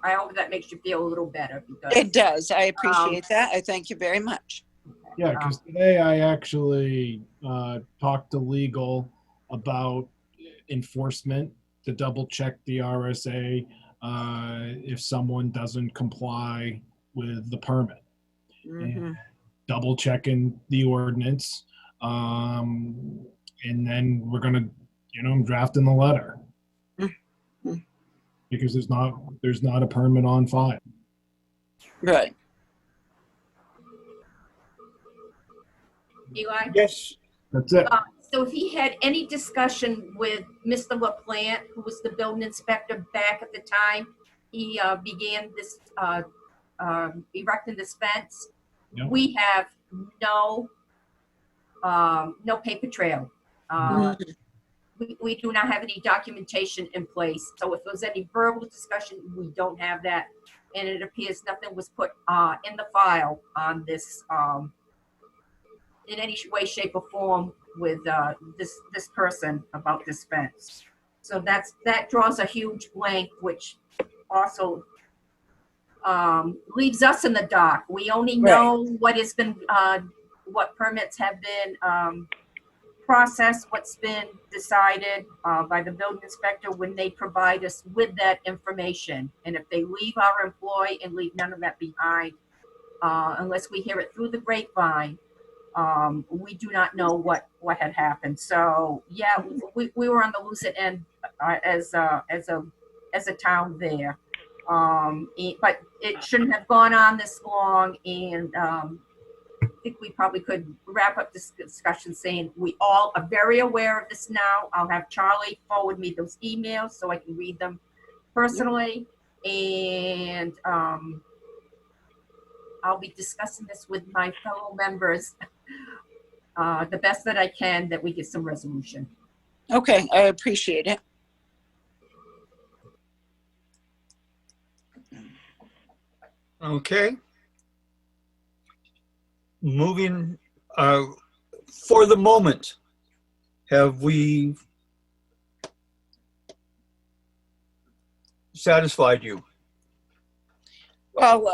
I hope that makes you feel a little better because. It does. I appreciate that. I thank you very much. Yeah, because today I actually talked to legal about enforcement to double check the RSA if someone doesn't comply with the permit. And double checking the ordinance. And then we're going to, I'm drafting the letter. Because there's not a permit on file. Right. Eli? Yes. That's it. So he had any discussion with Mr. LaPlante, who was the building inspector back at the time he began this erecting this fence? Yep. We have no paper trail. We do not have any documentation in place. So if there was any verbal discussion, we don't have that. And it appears nothing was put in the file on this in any way, shape, or form with this person about this fence. So that draws a huge blank, which also leaves us in the dark. We only know what has been, what permits have been processed, what's been decided by the building inspector when they provide us with that information. And if they leave our employee and leave none of that behind, unless we hear it through the grapevine, we do not know what had happened. So yeah, we were on the loose end as a town there. But it shouldn't have gone on this long, and I think we probably could wrap up this discussion saying we all are very aware of this now. I'll have Charlie forward me those emails so I can read them personally, and I'll be discussing this with my fellow members the best that I can, that we get some resolution. Okay, I appreciate it. Okay. Moving, for the moment, have we satisfied you? Well,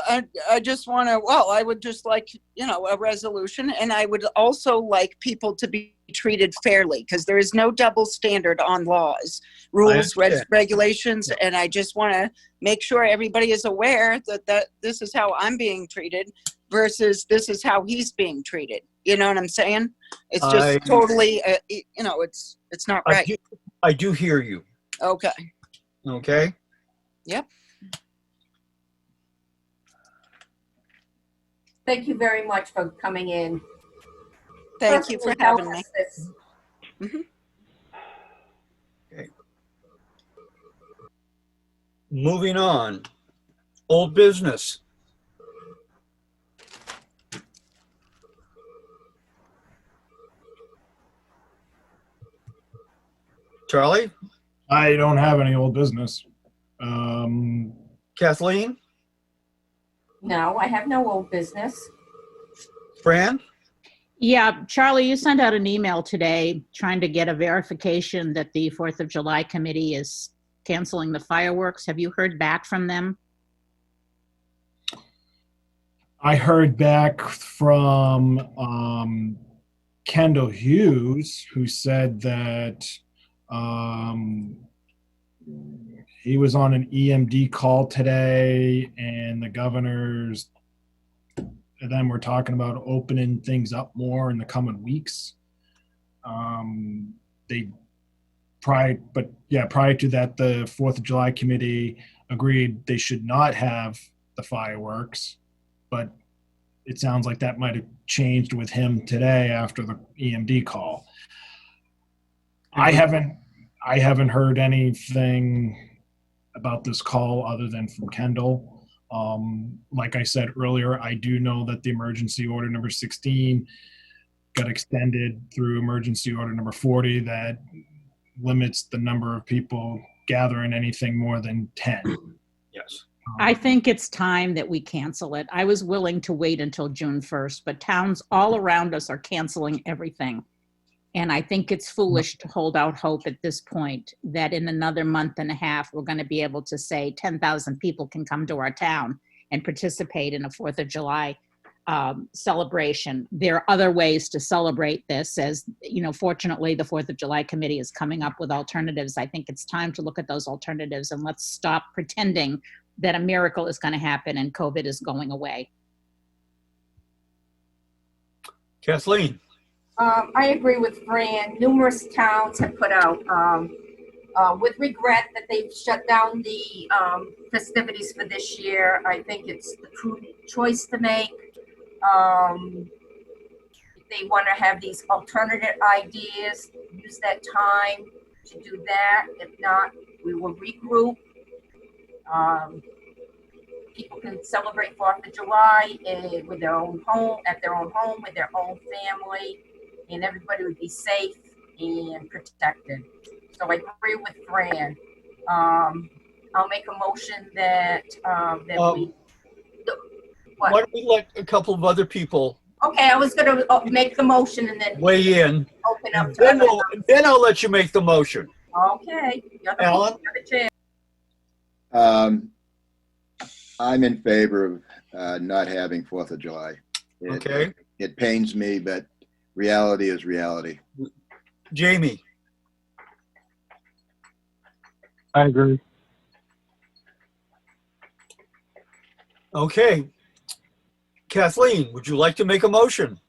I just want to, I would just like, a resolution, and I would also like people to be treated fairly, because there is no double standard on laws, rules, understand. regulations, and I just want to make sure everybody is aware that this is how I'm being treated versus this is how he's being treated. You know what I'm saying? It's just totally, it's not right. I do hear you. Okay. Okay? Yep. Thank you very much for coming in. Thank you for Personally, tell having me. us this. Okay. Moving on. Old business. Charlie? I don't have any old business. Kathleen? No, I have no old business. Fran? Yeah, Charlie, you sent out an email today trying to get a verification that the 4th of July committee is canceling the fireworks. Have you heard back from them? I heard back from Kendall Hughes, who said that he was on an EMD call today, and the governors and then we're talking about opening things up more in the coming weeks. Prior to that, the 4th of July committee agreed they should not have the fireworks, but it sounds like that might have changed with him today after the EMD call. I haven't heard anything about this call other than from Kendall. Like I said earlier, I do know that the emergency order number 16 got extended through emergency order number 40 that limits the number of people gathering anything more than 10. Yes. I think it's time that we cancel it. I was willing to wait until June 1st, but towns all around us are canceling everything. And I think it's foolish to hold out hope at this point that in another month and a half, we're going to be able to say 10,000 people can come to our town and participate in a 4th of July celebration. There are other ways to celebrate this. As you know, fortunately, the 4th of July committee is coming up with alternatives. I think it's time to look at those alternatives and let's stop pretending that a miracle is going to happen and COVID is going away. Kathleen? I agree with Fran. Numerous towns have put out, with regret that they've shut down the festivities for this year. I think it's the prudent choice to make. If they want to have these alternative ideas, use that time to do that. If not, we will regroup. People can celebrate 4th of July with their own home, at their own home, with their own family, and everybody would be safe and protected. So I agree with Fran. I'll make a motion that we. What? Why don't we let a couple of other people Okay, I was going to make the motion and then weigh in? open up to Then, others. then I'll let you make the motion. Okay. You're the Alan? you're the chair. I'm in favor of not having 4th of July. Okay. It pains me, but reality is reality. Jamie? I agree. Okay. Kathleen, would you like to make a motion?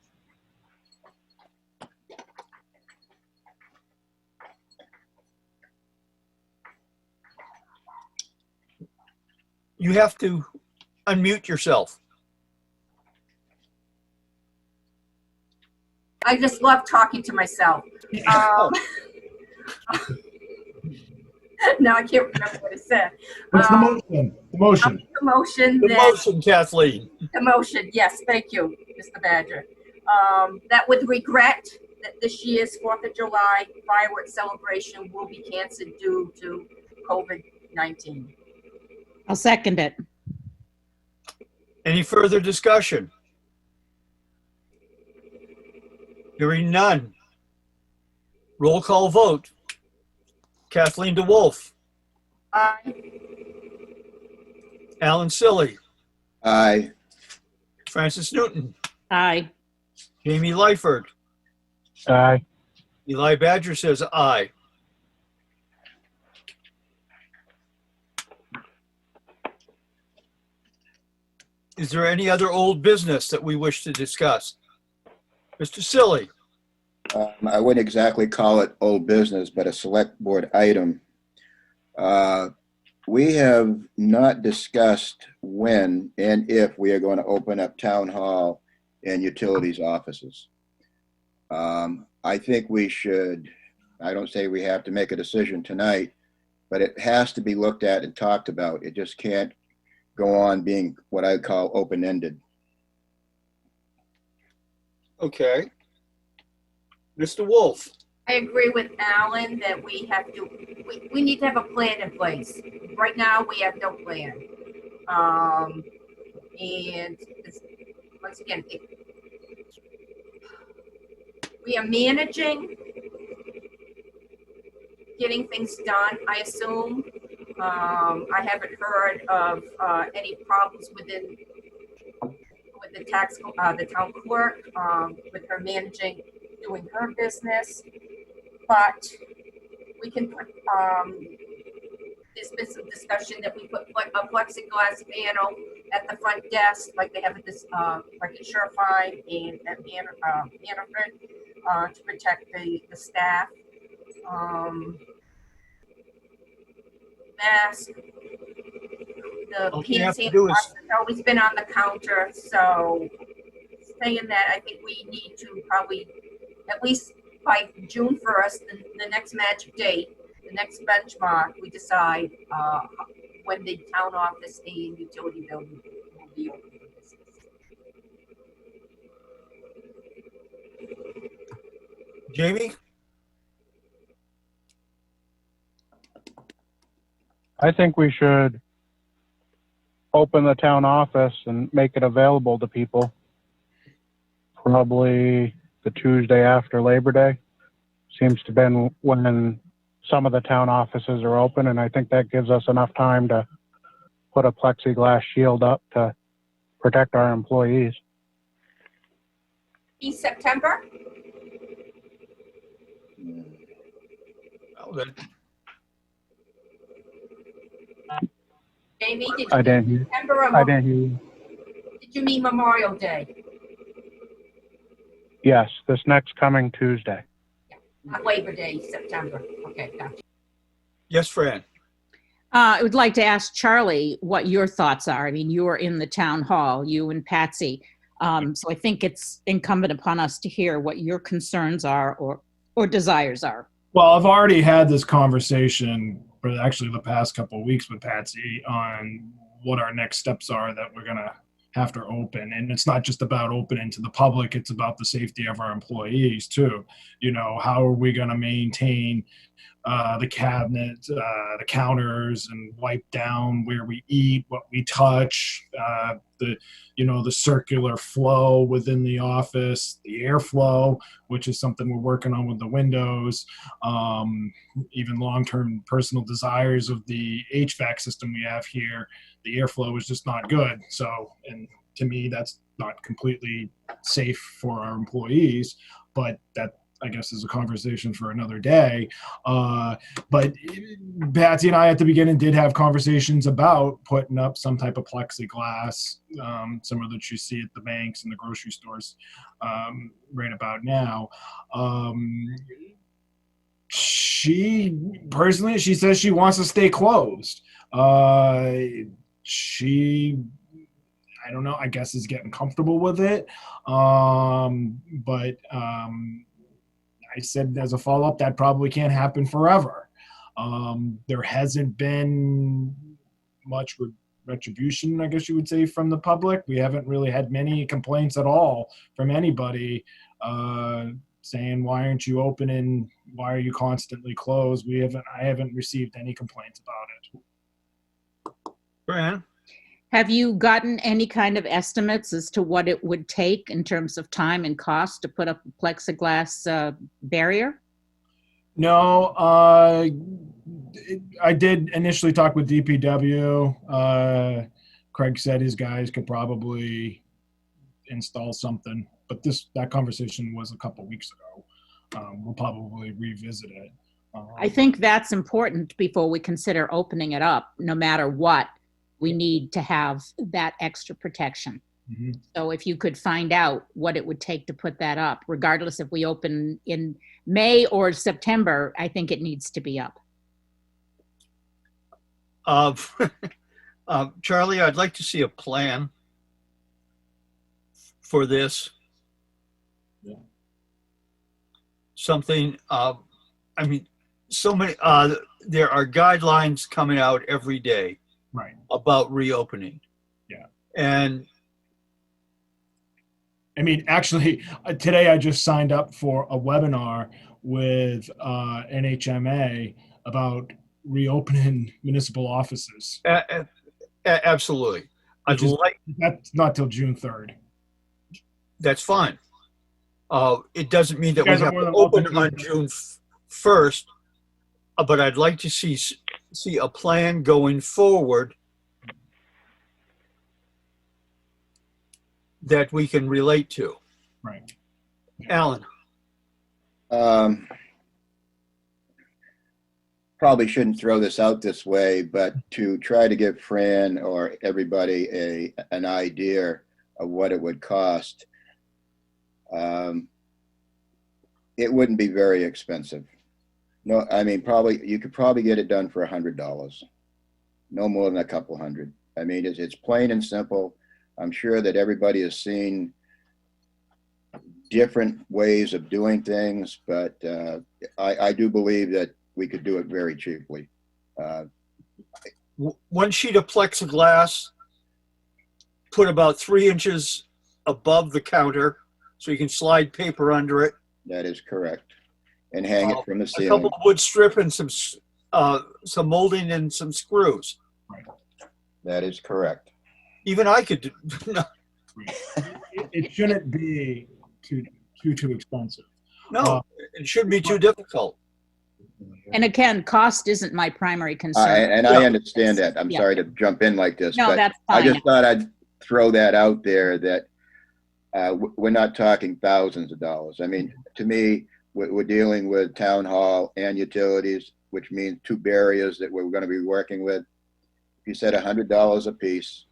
You have to unmute yourself. I just love talking to myself. Now I can't remember what it said. What's the motion? The motion. The motion The that, motion, Kathleen. the motion, yes, thank you, Mr. Badger. That with regret that this year's 4th of July fireworks celebration will be canceled due to COVID-19. I'll second it. Any further discussion? Hearing none. Roll call vote. Kathleen DeWolf, Aye. Alan Silly, Aye. Francis Newton, Aye. Jamie Lyford, Aye. Eli Badger says aye. Is there any other old business that we wish to discuss? Mr. Silly? I wouldn't exactly call it old business, but a select board item. We have not discussed when and if we are going to open up town hall and utilities offices. I think we should, I don't say we have to make a decision tonight, but it has to be looked at and talked about. It just can't go on being what I call open-ended. Okay. Mr. Wolf? I agree with Alan that we have to, we need to have a plan in place. Right now, we have no plan. And it's, once again, we are managing, getting things done, I assume. I haven't heard of any problems with the town clerk, with her managing, doing her business. But we can put, there's been some discussion that we put a plexiglass panel at the front desk, like they have at this, like at Surefine and at Hannaford, to protect the staff. Mask, the All you have hand to do is- sanitizer has always been on the counter, so saying that, I think we need to probably, at least by June 1st, the next magic date, the next benchmark, we decide when the town office and utility building will be open for business. Jamie? I think we should open the town office and make it available to people. Probably the Tuesday after Labor Day seems to be when some of the town offices are open, and I think that gives us enough time to put a plexiglass shield up to protect our employees. In September? Well, then, Jamie, did I you didn't mean hear. September or I didn't hear you. did you mean Memorial Day? Yes, this next coming Tuesday. Not Labor Day, September. Okay, gotcha. yes, Fran? I would like to ask Charlie what your thoughts are. I mean, you're in the town hall, you and Patsy. So I think it's incumbent upon us to hear what your concerns are or desires are. Well, I've already had this conversation for actually the past couple of weeks with Patsy on what our next steps are that we're going to have to open. And it's not just about opening to the public, it's about the safety of our employees too. You know, how are we going to maintain the cabinets, the counters, and wipe down where we eat, what we touch, the circular flow within the office, the airflow, which is something we're working on with the windows, even long-term personal desires of the HVAC system we have here. The airflow is just not good. So, and to me, that's not completely safe for our employees, but that, I guess, is a conversation for another day. But Patsy and I at the beginning did have conversations about putting up some type of plexiglass, similar that you see at the banks and the grocery stores right about now. She personally, she says she wants to stay closed. I don't know, I guess is getting comfortable with it. I said as a follow-up, that probably can't happen forever. There hasn't been much retribution, I guess you would say, from the public. We haven't really had many complaints at all from anybody saying, why aren't you opening? Why are you constantly closed? I haven't received any complaints about it. Fran? Have you gotten any kind of estimates as to what it would take in terms of time and cost to put up a plexiglass barrier? No, I did initially talk with DPW. Craig said his guys could probably install something, but that conversation was a couple weeks ago. we'll probably revisit it. I think that's important before we consider opening it up. No matter what, we need to have that extra protection. Mhm. So if you could find out what it would take to put that up, regardless if we open in May or September, I think it needs to be up. Charlie, I'd like to see a plan for this. Yeah. Something, I mean, so many, there are guidelines coming out every day Right. about reopening. Yeah. And I mean, actually, today I just signed up for a webinar with NHMA about reopening municipal offices. absolutely. I'd Which is- like, That's not till June 3rd. that's fine. It doesn't mean that You we guys are have more to than open welcome on to- June 1st, but I'd like to see a plan going forward that we can relate to. Right. Alan, Probably shouldn't throw this out this way, but to try to give Fran or everybody an idea of what it would cost, it wouldn't be very expensive. No, I mean, you could probably get it done for $100, no more than a couple hundred. I mean, it's plain and simple. I'm sure that everybody has seen different ways of doing things, but I do believe that we could do it very cheaply. one sheet of plexiglass, put about 3 inches above the counter so you can slide paper under it. That is correct. And hang it from the A ceiling. couple of wood strip and some molding and some screws. That is correct. Even I could do. It shouldn't be too expensive. No, it shouldn't be too difficult. And again, cost isn't my primary concern. And I understand that. I'm Yeah. sorry to jump in like this, No, but that's I fine. just thought I'd throw that out there that we're not talking thousands of dollars. I mean, to me, we're dealing with town hall and utilities, which means two barriers that we're going to be working with. If you said $100 a piece,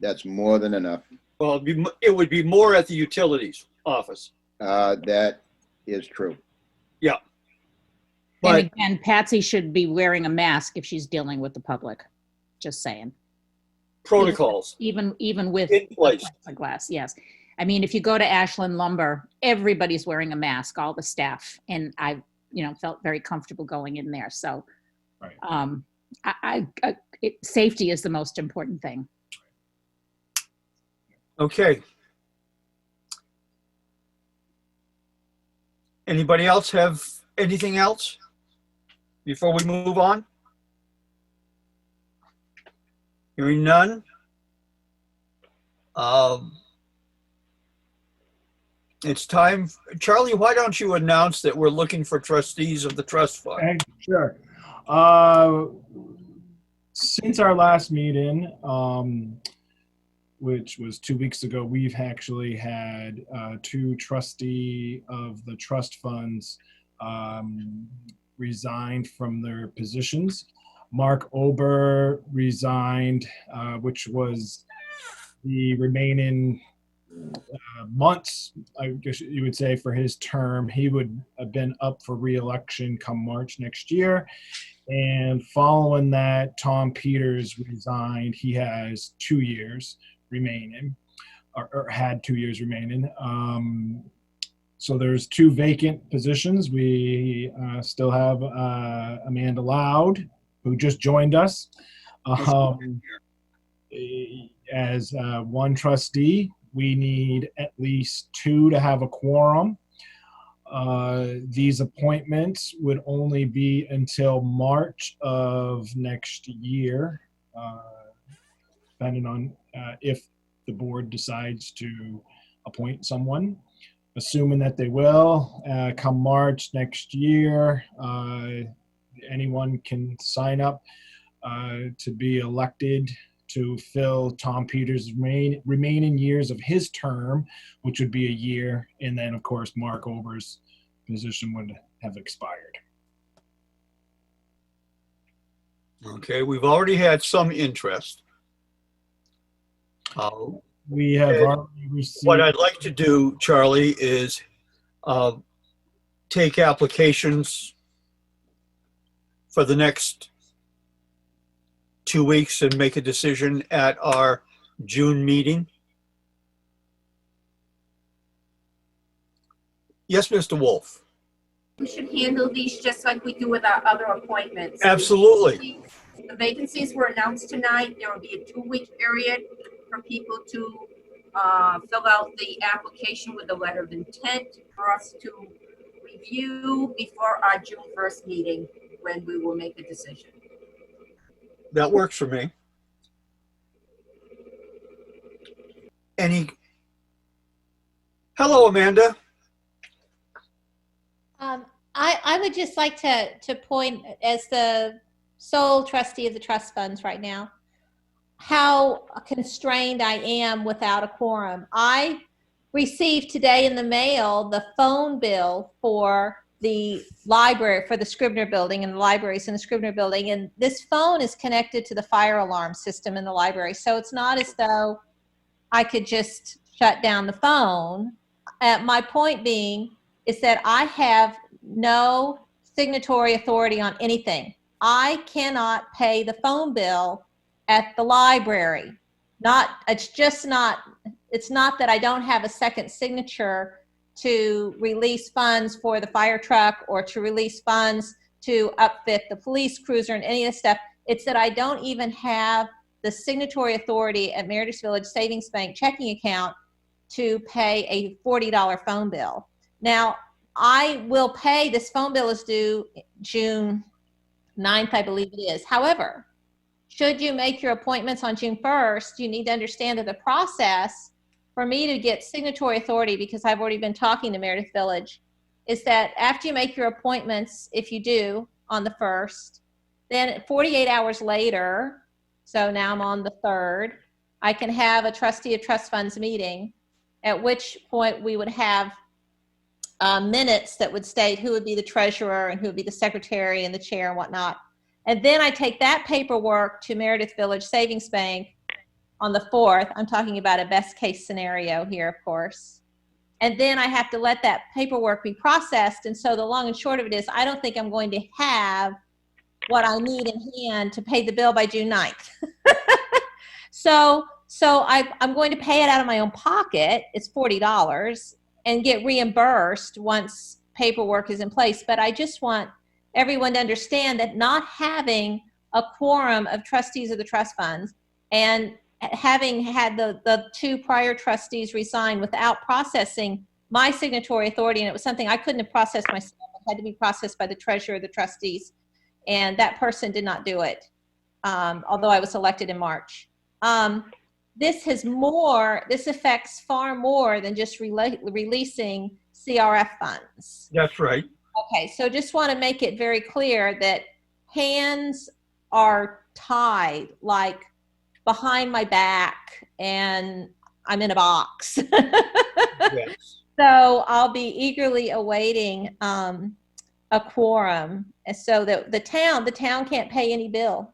that's more than enough. Well, it would be more at the utilities office. That is true. Yeah. And But again, Patsy should be wearing a mask if she's dealing with the public. Just saying. protocols Even with in place. plexiglass, yes. I mean, if you go to Ashland Lumber, everybody's wearing a mask, all the staff, and I, felt very comfortable going in there. So, Right. safety is the most important thing. Okay. Anybody else have anything else before we move on? Hearing none. It's time. Charlie, why don't you announce that we're looking for trustees of the trust fund? Okay, sure. Since our last meeting, which was 2 weeks ago, we've actually had two trustee of the trust funds resigned from their positions. Mark Ober resigned, which was the remaining months, I guess you would say, for his term. He would have been up for re-election come March next year. And following that, Tom Peters resigned. He has 2 years remaining, or had 2 years remaining. So there's 2 vacant positions. We still have Amanda Loud, who just joined us, as one trustee. We need at least 2 to have a quorum. These appointments would only be until March of next year, depending on if the board decides to appoint someone. Assuming that they will, come March next year, anyone can sign up to be elected to fill Tom Peters' remaining years of his term, which would be a year. And then, of course, Mark Ober's position would have expired. Okay, we've already had some interest. We have Okay. already received. What I'd like to do, Charlie, is take applications for the next 2 weeks and make a decision at our June meeting. Yes, Mr. Wolf. We should handle these just like we do with our other appointments. Absolutely. The vacancies were announced tonight. There will be a 2-week period for people to fill out the application with a letter of intent for us to review before our June 1st meeting, when we will make a decision. That works for me. Hello, Amanda. I would just like to point, as the sole trustee of the trust funds right now, how constrained I am without a quorum. I received today in the mail the phone bill for the library, for the Scribner building and the libraries in the Scribner building. And this phone is connected to the fire alarm system in the library. So it's not as though I could just shut down the phone. My point being is that I have no signatory authority on anything. I cannot pay the phone bill at the library. It's not that I don't have a second signature to release funds for the fire truck or to release funds to upfit the police cruiser and any of this stuff. It's that I don't even have the signatory authority at Meredith Village Savings Bank checking account to pay a $40 phone bill. Now, I will pay, this phone bill is due June 9th, I believe it is. However, should you make your appointments on June 1st, you need to understand that the process for me to get signatory authority, because I've already been talking to Meredith Village, is that after you make your appointments, if you do on the 1st, then 48 hours later, so now I'm on the 3rd, I can have a trustee of trust funds meeting, at which point we would have minutes that would state who would be the treasurer and who would be the secretary and the chair and whatnot. And then I take that paperwork to Meredith Village Savings Bank on the 4th. I'm talking about a best case scenario here, of course. And then I have to let that paperwork be processed. And so the long and short of it is, I don't think I'm going to have what I need in hand to pay the bill by June 9th. So I'm going to pay it out of my own pocket. It's $40 and get reimbursed once paperwork is in place. But I just want everyone to understand that not having a quorum of trustees of the trust funds and having had the 2 prior trustees resign without processing my signatory authority, and it was something I couldn't have processed myself. It had to be processed by the treasurer of the trustees, and that person did not do it, although I was elected in March. This affects far more than just releasing CRF funds. That's right. Okay, so just want to make it very clear that hands are tied, like behind my back, and I'm in a box. Yes. So I'll be eagerly awaiting a quorum, so that the town can't pay any bill.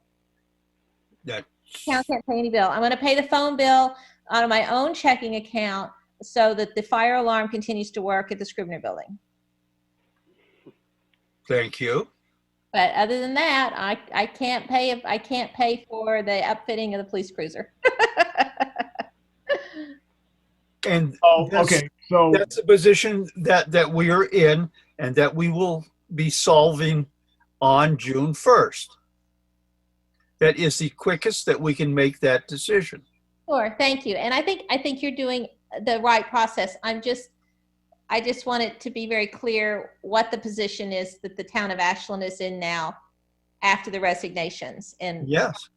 Town can't pay any bill. I'm going to pay the phone bill out of my own checking account so that the fire alarm continues to work at the Scribner building. Thank you. But other than that, I can't pay for the upfitting of the police cruiser. And Okay, so that's a position that we are in and that we will be solving on June 1st. That is the quickest that we can make that decision. Sure, thank you. And I think you're doing the right process. I just want it to be very clear what the position is that the town of Ashland is in now after the resignations. And Yes.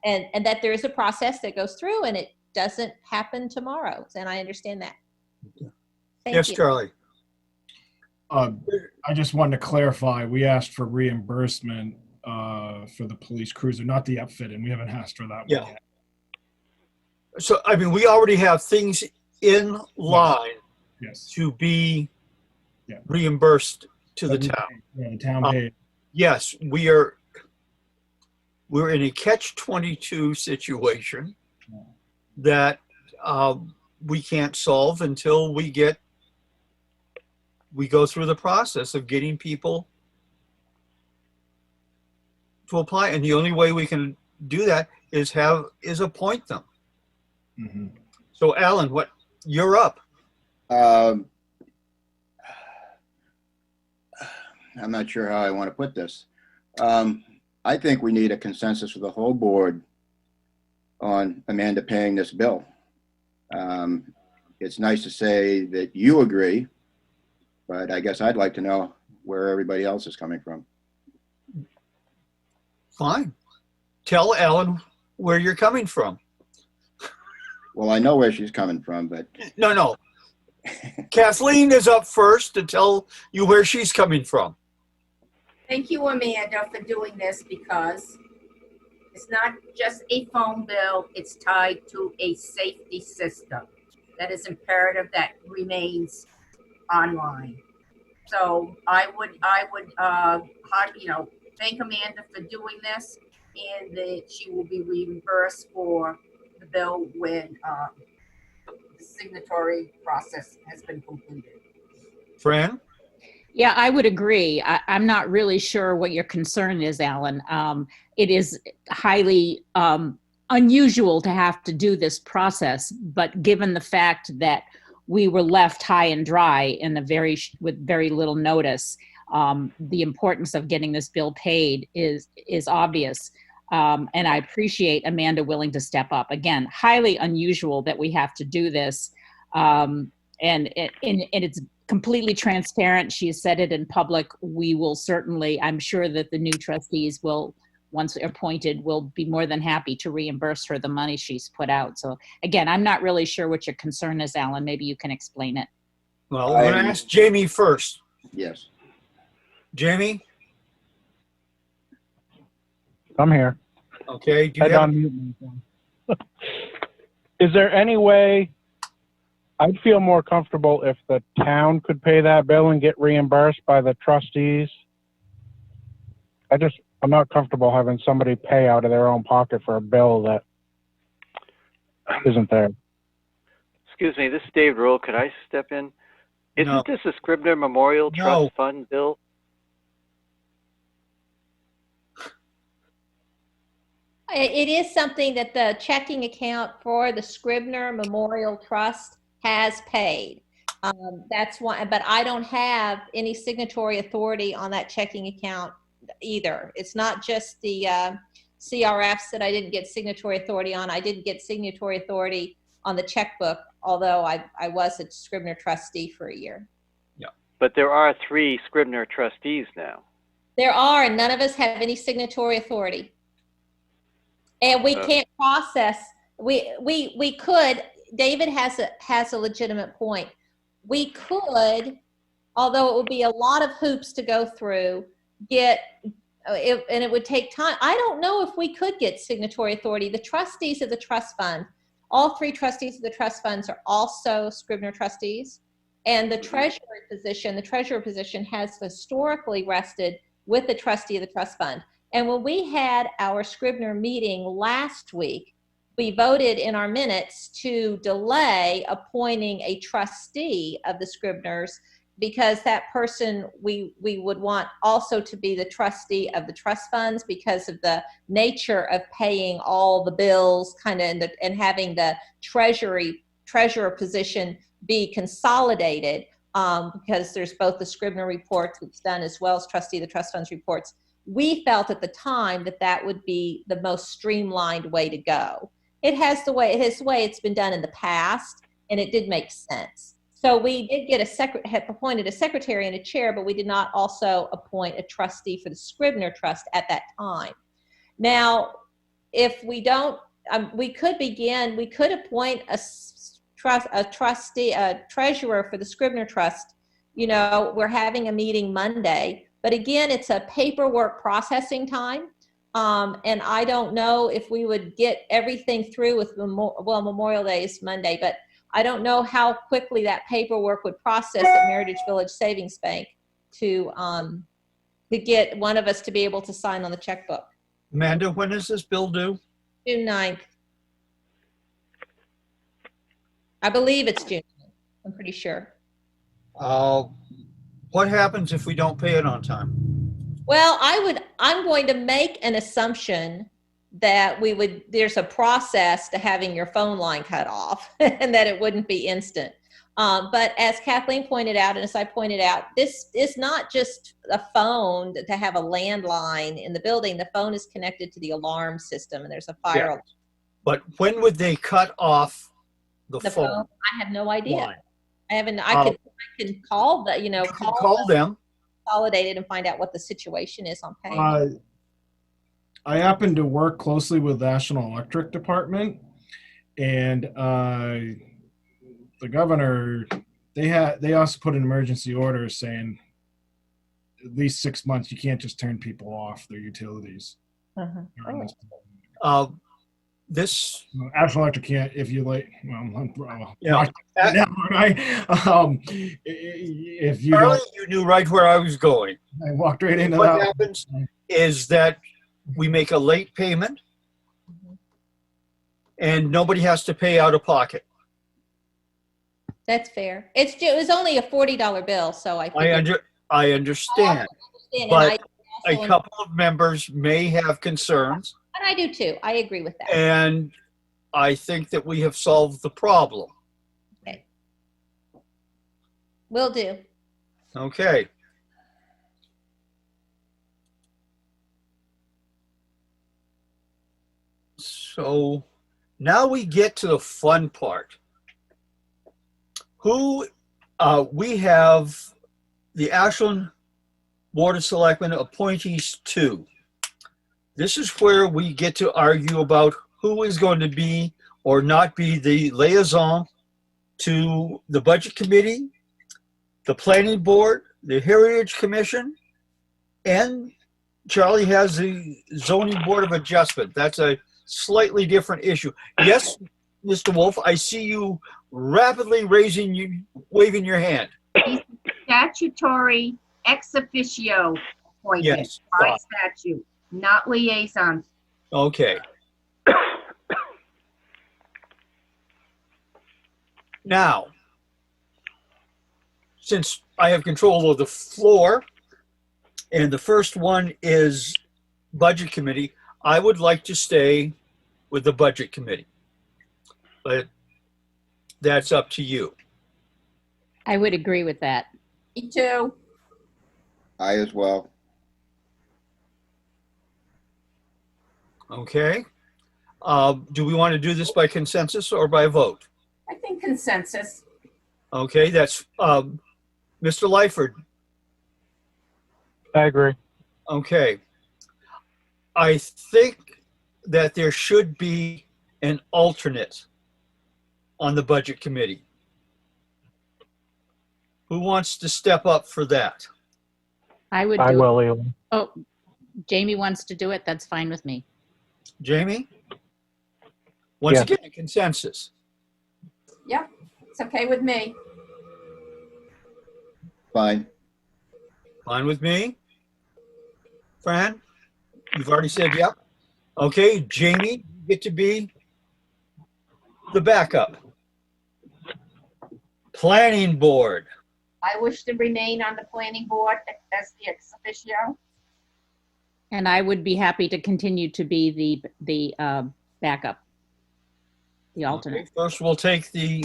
and that there is a process that goes through, and it doesn't happen tomorrow. And I understand that. Thank Yes, you. Charlie. I just wanted to clarify, we asked for reimbursement for the police cruiser, not the upfitting. We haven't asked for that one Yeah. yet. So, I mean, we already have things in line Yes. to be Yeah. reimbursed to the town. Yeah, the town paid. Yes, we're in a catch-22 situation that we can't solve until we go through the process of getting people to apply. And the only way we can do that is appoint them. Mhm. So Alan, you're up. I'm not sure how I want to put this. I think we need a consensus for the whole board on Amanda paying this bill. It's nice to say that you agree, but I guess I'd like to know where everybody else is coming from. Fine. Tell Alan where you're coming from. Well, I know where she's coming from, but No. Kathleen is up first to tell you where she's coming from. Thank you, Amanda, for doing this because it's not just a phone bill, it's tied to a safety system that is imperative that remains online. So I would thank Amanda for doing this, and that she will be reimbursed for the bill when the signatory process has been completed. Fran? Yeah, I would agree. I'm not really sure what your concern is, Alan. It is highly unusual to have to do this process, but given the fact that we were left high and dry with very little notice, the importance of getting this bill paid is obvious. And I appreciate Amanda willing to step up. Again, highly unusual that we have to do this. And it's completely transparent. She has said it in public. We will certainly, I'm sure that the new trustees will, once appointed, will be more than happy to reimburse her the money she's put out. So again, I'm not really sure what your concern is, Alan. Maybe you can explain it. Well, I'm going to ask Jamie first. yes. Jamie? I'm here. Okay. Do you Head have, on mute myself. Is there any way I'd feel more comfortable if the town could pay that bill and get reimbursed by the trustees? I'm not comfortable having somebody pay out of their own pocket for a bill that isn't there. Excuse me, this is Dave Rule. Could I step in? Isn't No. this a Scribner Memorial No. Trust Fund bill? It is something that the checking account for the Scribner Memorial Trust has paid. That's why, but I don't have any signatory authority on that checking account either. It's not just the CRFs that I didn't get signatory authority on. I didn't get signatory authority on the checkbook, although I was a Scribner trustee for a year. Yeah. But there are 3 Scribner trustees now. There are, and none of us have any signatory authority. And we can't process, we could, David has a legitimate point. We could, although it would be a lot of hoops to go through, and it would take time. I don't know if we could get signatory authority. The trustees of the trust fund, all 3 trustees of the trust funds are also Scribner trustees. And the treasurer position has historically rested with the trustee of the trust fund. And when we had our Scribner meeting last week, we voted in our minutes to delay appointing a trustee of the Scribners because that person we would want also to be the trustee of the trust funds because of the nature of paying all the bills kind of and having the treasurer position be consolidated because there's both the Scribner reports that's done as well as trustee of the trust funds reports. We felt at the time that would be the most streamlined way to go. It has the way it's been done in the past, and it did make sense. So we did get have appointed a secretary and a chair, but we did not also appoint a trustee for the Scribner Trust at that time. Now, if we don't, we could appoint a treasurer for the Scribner Trust. You know, we're having a meeting Monday. But again, it's a paperwork processing time. And I don't know if we would get everything through with, Memorial Day is Monday, but I don't know how quickly that paperwork would process at Meritage Village Savings Bank to get one of us to be able to sign on the checkbook. Amanda, when is this bill due? June 9th. I believe it's June 9th. I'm pretty sure. What happens if we don't pay it on time? Well, I'm going to make an assumption that there's a process to having your phone line cut off and that it wouldn't be instant. But as Kathleen pointed out, and as I pointed out, this is not just a phone to have a landline in the building. The phone is connected to the alarm system and there's a fire alarm. But when would they cut off the The phone? phone, I have no idea. line? I can call Call them. Consolidated and find out what the situation is on paying. I happen to work closely with the National Electric Department, and the governor, they also put an emergency order saying at least 6 months you can't just turn people off their utilities. This National Electric can't, if you like. Well, Yeah. if you Charlie, don't, you knew right where I was going. I walked right into What that. happens is that we make a late payment and nobody has to pay out of pocket. That's fair. It was only a $40 bill, so I figured. I understand, And but I a couple of members may have concerns, and I do too. I agree with that. and I think that we have solved the problem. Will do. Okay. So now we get to the fun part. We have the Ashland Board of Selectmen appointees 2. This is where we get to argue about who is going to be or not be the liaison to the Budget Committee, the Planning Board, the Heritage Commission, and Charlie has the Zoning Board of Adjustment. That's a slightly different issue. Yes, Mr. Wolf, I see you rapidly waving your hand. Statutory ex officio appointed Yes, by stop. statute, not liaisons. Okay. Now, since I have control of the floor, and the first one is Budget Committee, I would like to stay with the Budget Committee. But that's up to you. I would agree with that. Me too. I as well. Okay. Do we want to do this by consensus or by vote? I think consensus. Okay, that's Mr. Lyford. I agree. Okay. I think that there should be an alternate on the Budget Committee. Who wants to step up for that? I would I do it. will, Ely. Oh, Jamie wants to do it. That's fine with me. Jamie? Once Yeah. again, a consensus. Yeah, it's okay with me. Fine. Fine with me? Fran? You've already said yep. Okay, Jamie, you get to be the backup. Planning Board. I wish to remain on the planning board as the ex officio. And I would be happy to continue to be the backup, the alternate. Okay, first, we'll take the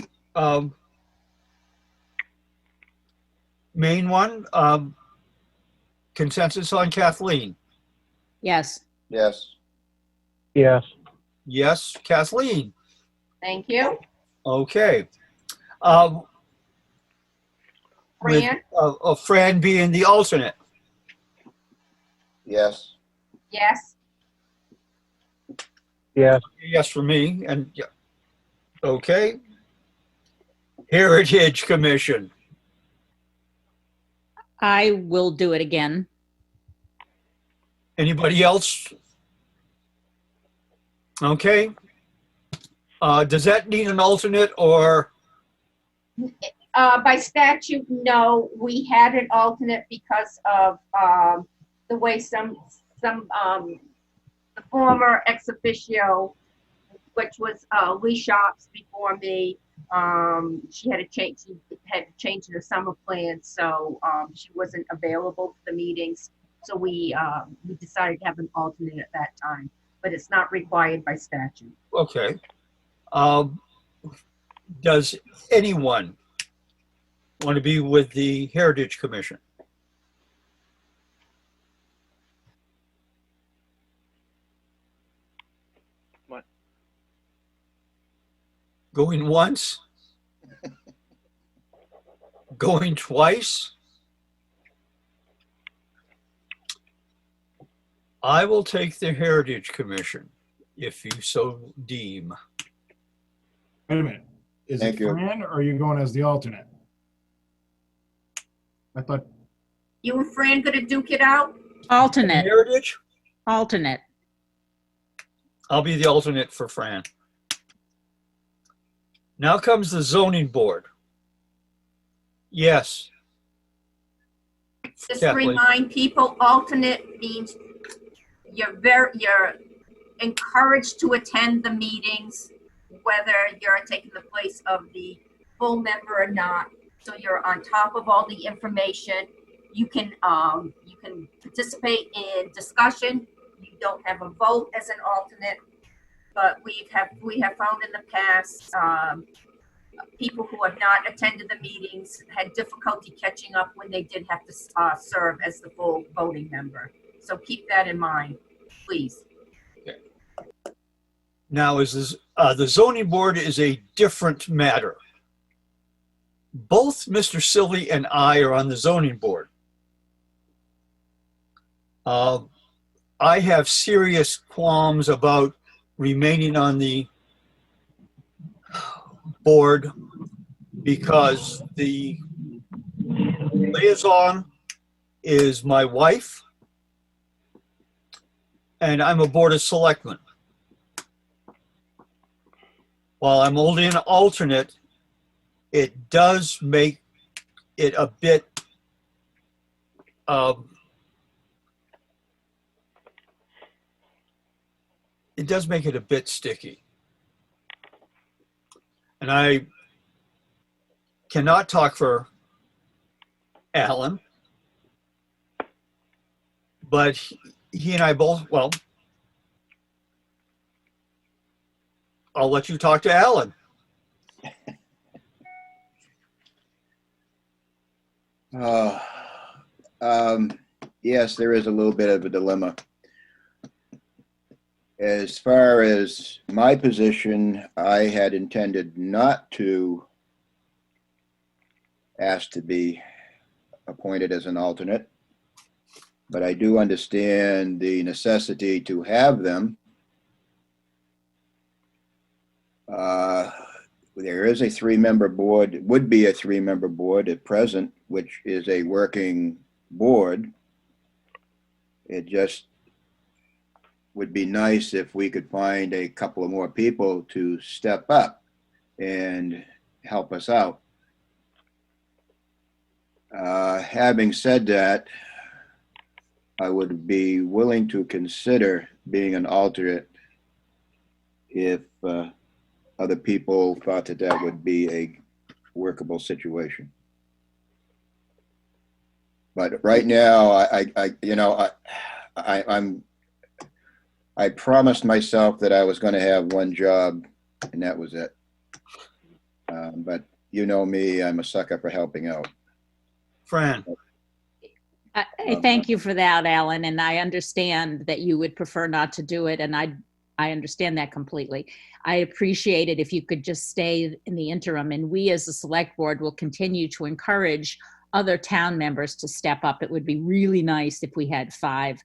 main one. Consensus on Kathleen. Yes. Yes. Yes. Yes, Kathleen. Thank you. Okay. With Fran? Fran being the alternate. Yes. Yes. Yes. Yes for me, and yeah. Okay. Heritage Commission. I will do it again. Anybody else Okay. Does that need an alternate or? By statute, no, we had an alternate because of, the way the former ex officio, which was, Lee Shops before me, she had to change the summer plan, so, she wasn't available for the meetings. So we decided to have an alternate at that time, but it's not required by statute. Okay. Does anyone want to be with the Heritage Commission? What? Going once? Going twice? I will take the Heritage Commission, if you so deem. Wait a minute. Is Thank it you. Fran, or are you going as the alternate? I thought, You and Fran gonna duke it out? Alternate, Heritage? alternate. I'll be the alternate for Fran. Now comes the zoning board. Yes. Just to Kathleen. remind people, alternate means you're encouraged to attend the meetings, whether you're taking the place of the full member or not. So you're on top of all the information. You can participate in discussion. You don't have a vote as an alternate, but we have found in the past, people who have not attended the meetings had difficulty catching up when they did have to serve as the full voting member. So keep that in mind, please. Now, the zoning board is a different matter. Both Mr. Silly and I are on the zoning board. I have serious qualms about remaining on the board because the liaison is my wife and I'm a board of selectmen. While I'm only an alternate, it does make it a bit sticky. And I cannot talk for Alan, but he and I both, well, I'll let you talk to Alan. Yes, there is a little bit of a dilemma. As far as my position, I had intended not to ask to be appointed as an alternate, but I do understand the necessity to have them. There is a three-member board, would be a three-member board at present, which is a working board. It just would be nice if we could find a couple of more people to step up and help us out. Having said that, I would be willing to consider being an alternate if other people thought that that would be a workable situation. But right now, I promised myself that I was going to have one job, and that was it. But you know me, I'm a sucker for helping out. Fran. I thank you for that, Alan, and I understand that you would prefer not to do it, and I understand that completely. I appreciate it if you could just stay in the interim, and we as the select board will continue to encourage other town members to step up. It would be really nice if we had 5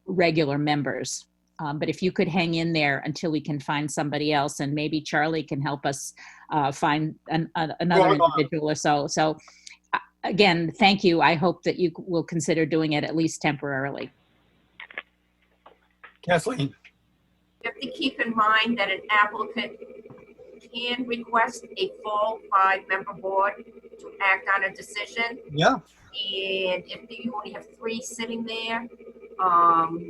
regular members. But if you could hang in there until we can find somebody else, and maybe Charlie can help us find another individual or so. So again, thank you. I hope that you will consider doing it at least temporarily. Kathleen. You have to keep in mind that an applicant can request a full 5-member board to act on a decision. Yeah, And if you only have 3 sitting there, but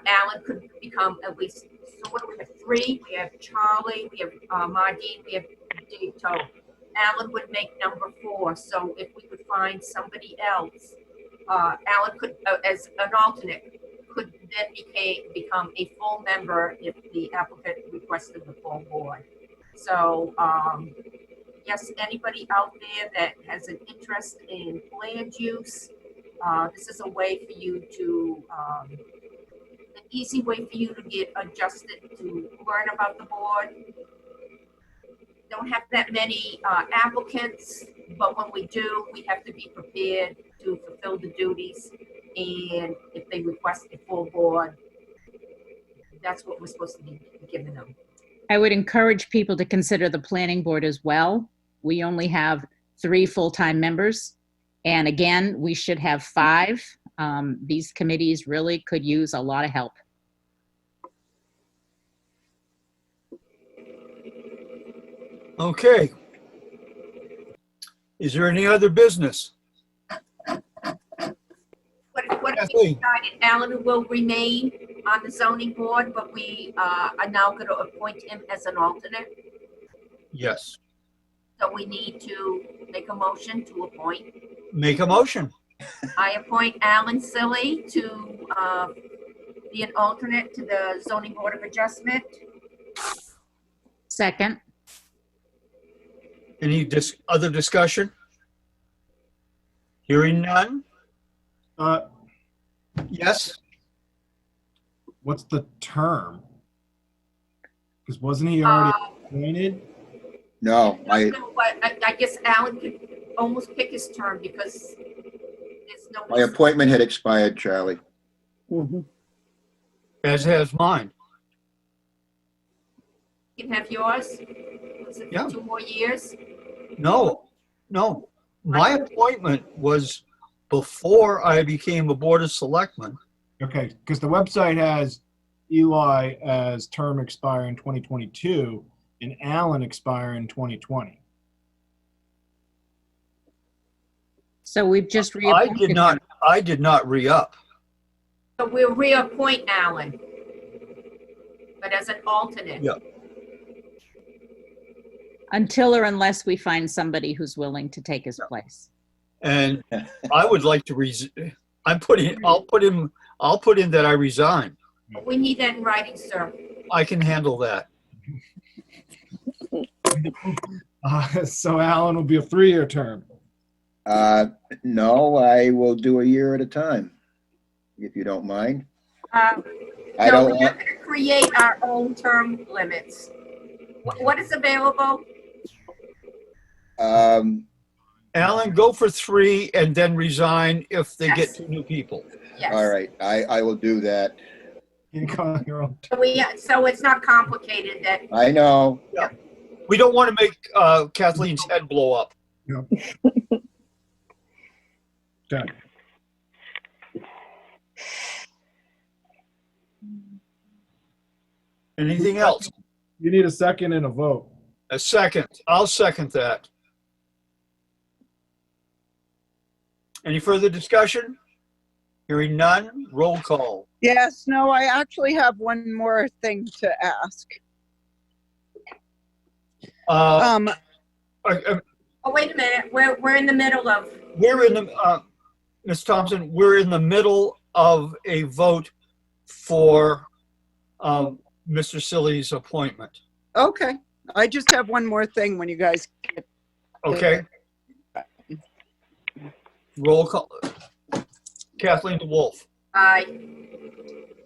Alan could become at least, so what do we have, 3? We have Charlie, we have Mardine, we have Dave Toe. Alan would make number 4, so if we could find somebody else, Alan could, as an alternate, could then become a full member if the applicant requested the full board. So, yes, anybody out there that has an interest in land use, this is a way for you to, an easy way for you to get adjusted to learn about the board. Don't have that many applicants, but when we do, we have to be prepared to fulfill the duties. And if they request a full board, that's what we're supposed to be giving them. I would encourage people to consider the planning board as well. We only have 3 full-time members. And again, we should have 5. These committees really could use a lot of help. okay. Is there any other business? What if we Kathleen? decided Alan will remain on the zoning board, but we are now going to appoint him as an alternate? Yes. So we need to make a motion to appoint. Make a motion. I appoint Alan Silly to be an alternate to the zoning board of adjustment. Second. Any other discussion? Hearing none? Yes? What's the term? Because wasn't he already appointed? No, I guess Alan could almost pick his term because there's no. my appointment had expired, Charlie. As has mine. You can have yours. Was it Yeah. 2 more years? No. My appointment was before I became a Board of Selectmen. Okay, because the website has Eli as term expire in 2022 and Alan expire in 2020. So we've just I reappointed him. did not re-up. So we'll reappoint Alan, but as an alternate. Yeah. Until or unless we find somebody who's willing to take his place. And I would like to I'll put in that I resign. We need that in writing, sir. I can handle that. So Alan will be a 3-year term. No, I will do a year at a time, if you don't mind. I I no, don't we're not going to create our own term limits. What is available? Alan, go for 3 and then resign if they get 2 new people. Yes. All right, I will do that. You can call it your own. So it's not complicated that, I know. We don't want to make Kathleen's head blow up. Done. Anything else? You need a second and a vote. A second. I'll second that. Any further discussion? Hearing none, roll call. Yes, no, I actually have one more thing to ask. oh, wait a minute, we're in the middle of, We're in the, Ms. Thompson, we're in the middle of a vote for Mr. Silly's appointment. Okay, I just have one more thing when you guys get. Okay? Roll call. Kathleen DeWolf, aye.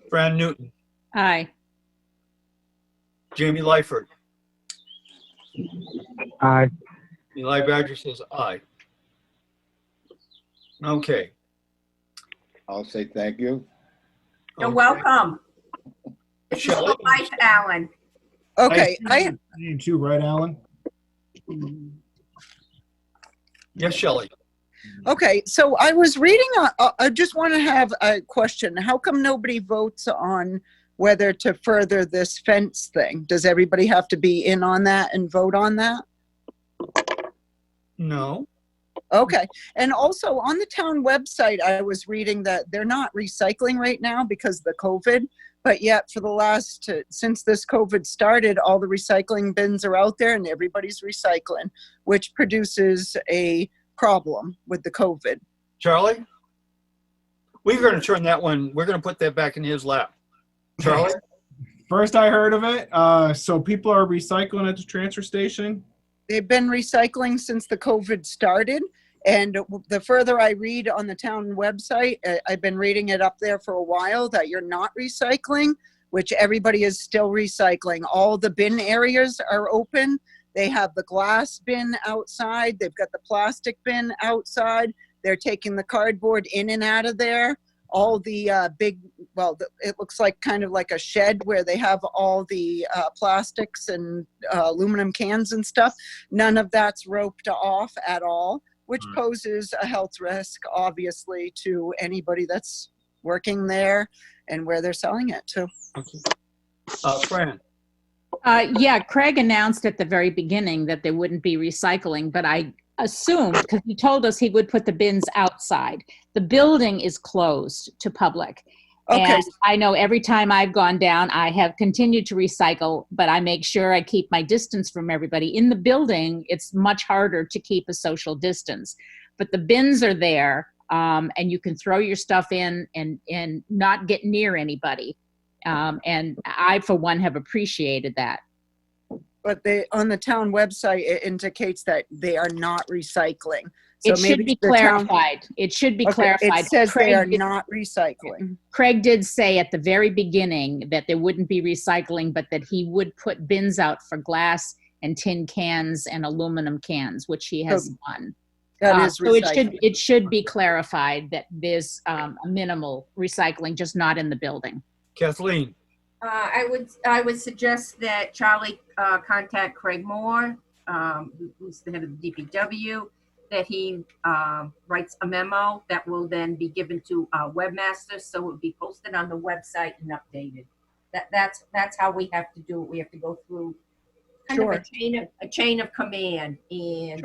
Fran Newton, Aye. Jamie Lyford, Aye. Eli Badger says aye. Okay. I'll say thank you. You're welcome. This is Shelley? your life, Alan. Okay, Name 2, right, Alan? Yes, Shelley. okay, so I was reading, I just want to have a question. How come nobody votes on whether to further this fence thing. Does everybody have to be in on that and vote on that? No. Okay. And also on the town website, I was reading that they're not recycling right now because of the COVID, but yet for the last, since this COVID started, all the recycling bins are out there and everybody's recycling, which produces a problem with the COVID. Charlie? We're going to turn that one, we're going to put that back in his lap. Charlie? First I heard of it. So people are recycling at the transfer station. They've been recycling since the COVID started. And the further I read on the town website, I've been reading it up there for a while, that you're not recycling, which everybody is still recycling. All the bin areas are open. They have the glass bin outside. They've got the plastic bin outside. They're taking the cardboard in and out of there. All the big, well, it looks like kind of like a shed where they have all the plastics and aluminum cans and stuff. None of that's roped off at all, which poses a health risk, obviously, to anybody that's working there and where they're selling it to. Fran? Yeah, Craig announced at the very beginning that there wouldn't be recycling, but I assumed, because he told us he would put the bins outside. The building is closed to public. Okay. And I know every time I've gone down, I have continued to recycle, but I make sure I keep my distance from everybody. In the building, it's much harder to keep a social distance, but the bins are there, and you can throw your stuff in and not get near anybody. And I, for one, have appreciated that. But on the town website, it indicates that they are not recycling. It should be clarified. It should be clarified. It says they are Craig not recycling. Craig did say at the very beginning that there wouldn't be recycling, but that he would put bins out for glass and tin cans and aluminum cans, which he has done. That is So recycling. it should be clarified that there's a minimal recycling, just not in the building. Kathleen? I would suggest that Charlie contact Craig Moore, who's the head of the DPW, that he writes a memo that will then be given to webmasters, so it will be posted on the website and updated. That's how we have to do it. We have to go through kind of a chain of command. And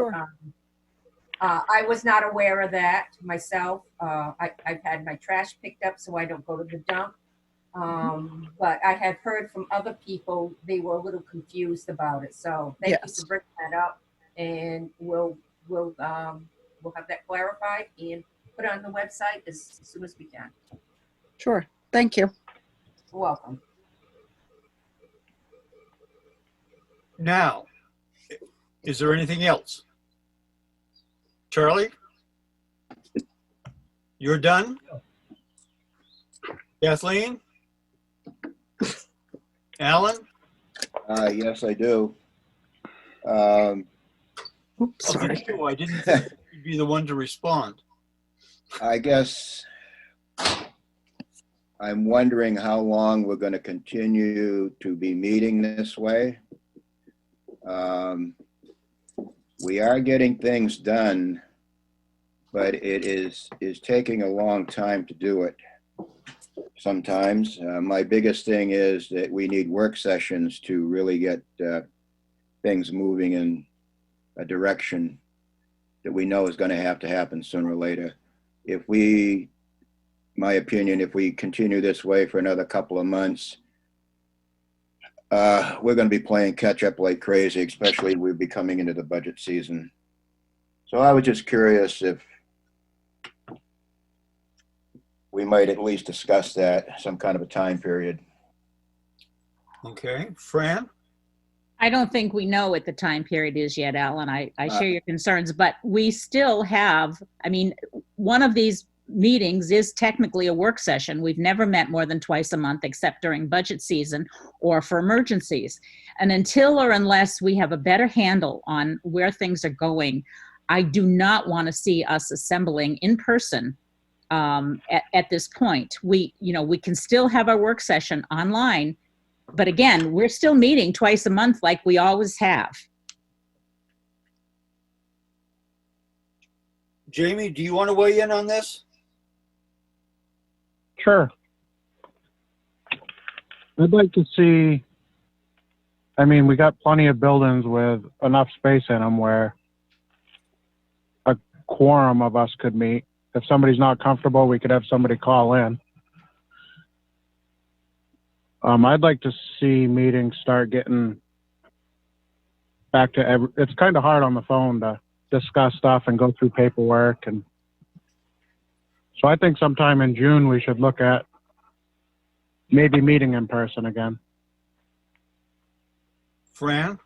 I was not aware of that myself. I've had my trash picked up so I don't go to the dump. But I have heard from other people, they were a little confused about it. So thank you for bringing that up, and we'll have that clarified and put on the website as soon as we can. Sure. Thank you. You're welcome. Now, is there anything else? Charlie? You're done? Kathleen? Alan? Yes, I do. Oops, sorry. I didn't think you'd be the one to respond. I guess I'm wondering how long we're going to continue to be meeting this way. We are getting things done, but it is taking a long time to do it. Sometimes my biggest thing is that we need work sessions to really get things moving in a direction that we know is going to happen sooner or later. My opinion, if we continue this way for another couple of months, we're going to be playing catch up like crazy, especially we'll be coming into the budget season. So I was just curious if we might at least discuss that, some kind of a time period. Okay, Fran? I don't think we know what the time period is yet, Alan. I share your concerns, but we still have, I mean, one of these meetings is technically a work session. We've never met more than twice a month except during budget season or for emergencies. And until or unless we have a better handle on where things are going, I do not want to see us assembling in person at this point. We can still have our work session online, but again, we're still meeting twice a month like we always have. Jamie, do you want to weigh in on this? Sure. I'd like to see, I mean, we got plenty of buildings with enough space in them where a quorum of us could meet. If somebody's not comfortable, we could have somebody call in. I'd like to see meetings start getting back to it's kind of hard on the phone to discuss stuff and go through paperwork. And so I think sometime in June, we should look at maybe meeting in person again. Fran?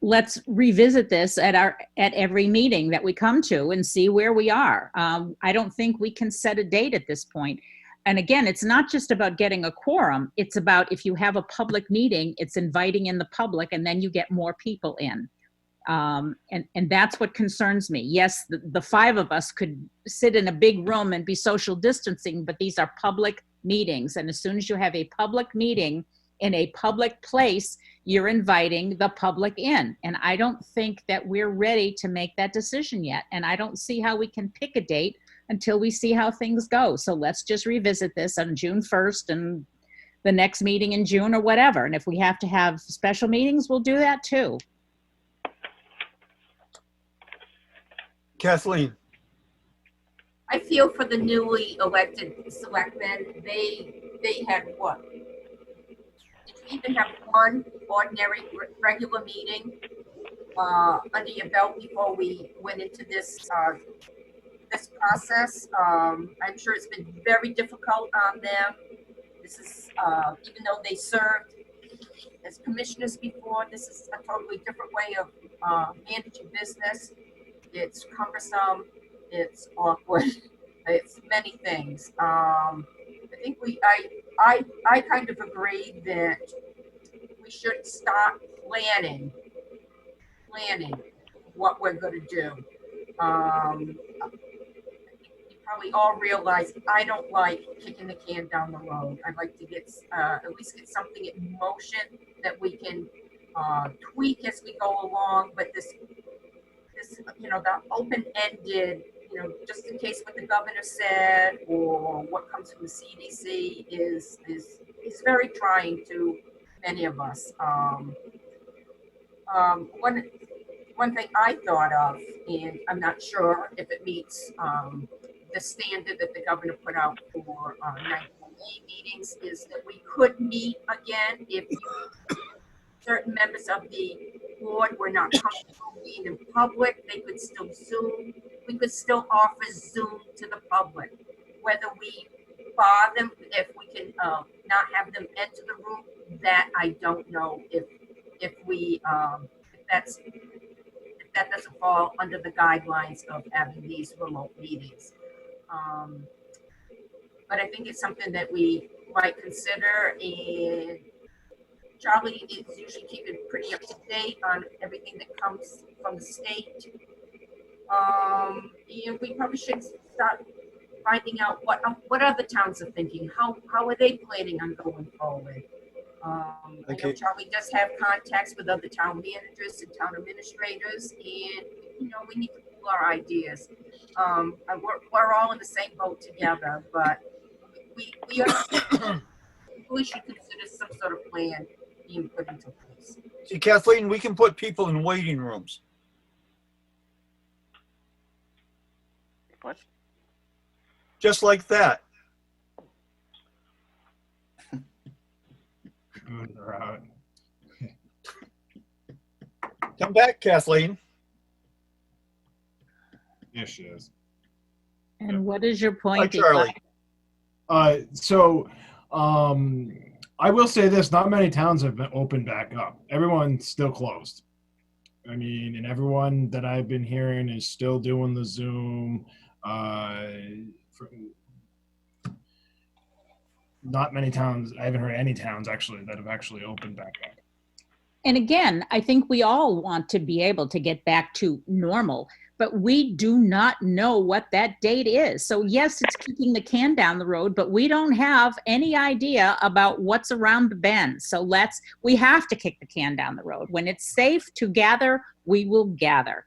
Let's revisit this at every meeting that we come to and see where we are. I don't think we can set a date at this point. And again, it's not just about getting a quorum. It's about if you have a public meeting, it's inviting in the public and then you get more people in. And that's what concerns me. Yes, the five of us could sit in a big room and be social distancing, but these are public meetings. And as soon as you have a public meeting in a public place, you're inviting the public in. And I don't think that we're ready to make that decision yet. And I don't see how we can pick a date until we see how things go. So let's just revisit this on June 1st and the next meeting in June or whatever. And if we have to have special meetings, we'll do that too. Kathleen? I feel for the newly elected selectmen, they had what? Did you even have one ordinary regular meeting under your belt before we went into this this process? I'm sure it's been very difficult on them. This is, even though they served as commissioners before, this is a totally different way of managing business. It's cumbersome, it's awkward, it's many things. I think I kind of agree that we should start planning what we're going to do. You probably all realize I don't like kicking the can down the road. I'd like to get at least get something in motion that we can tweak as we go along. But this, you know, the open-ended, you know, just in case what the governor said or what comes from the CDC is very trying to many of us. One thing I thought of, and I'm not sure if it meets the standard that the governor put out for 9.8 meetings, is that we could meet again if certain members of the board were not comfortable being in public. They could still Zoom. We could still offer Zoom to the public. Whether we bar them, if we can not have them enter the room, that I don't know. If that doesn't fall under the guidelines of having these remote meetings. But I think it's something that we might consider, and Charlie is usually keeping pretty up to date on everything that comes from the state. And we probably should start finding out what other towns are thinking. How are they planning on going forward? I know Charlie does have contacts with other town managers and town administrators, and you know, we need to pool our ideas. We're all in the same boat together, but we should consider some sort of plan being put into place. See, Kathleen, we can put people in waiting rooms. What? Just like that. Come back, Kathleen. Yes, she is. And what is your point? Hi, Charlie. I will say this, not many towns have been opened back up. Everyone's still closed. I mean, and everyone that I've been hearing is still doing the Zoom. Not many towns, I haven't heard any towns actually that have actually opened back up. And again, I think we all want to be able to get back to normal, but we do not know what that date is. So yes, it's kicking the can down the road, but we don't have any idea about what's around the bend. So we have to kick the can down the road. When it's safe to gather, we will gather.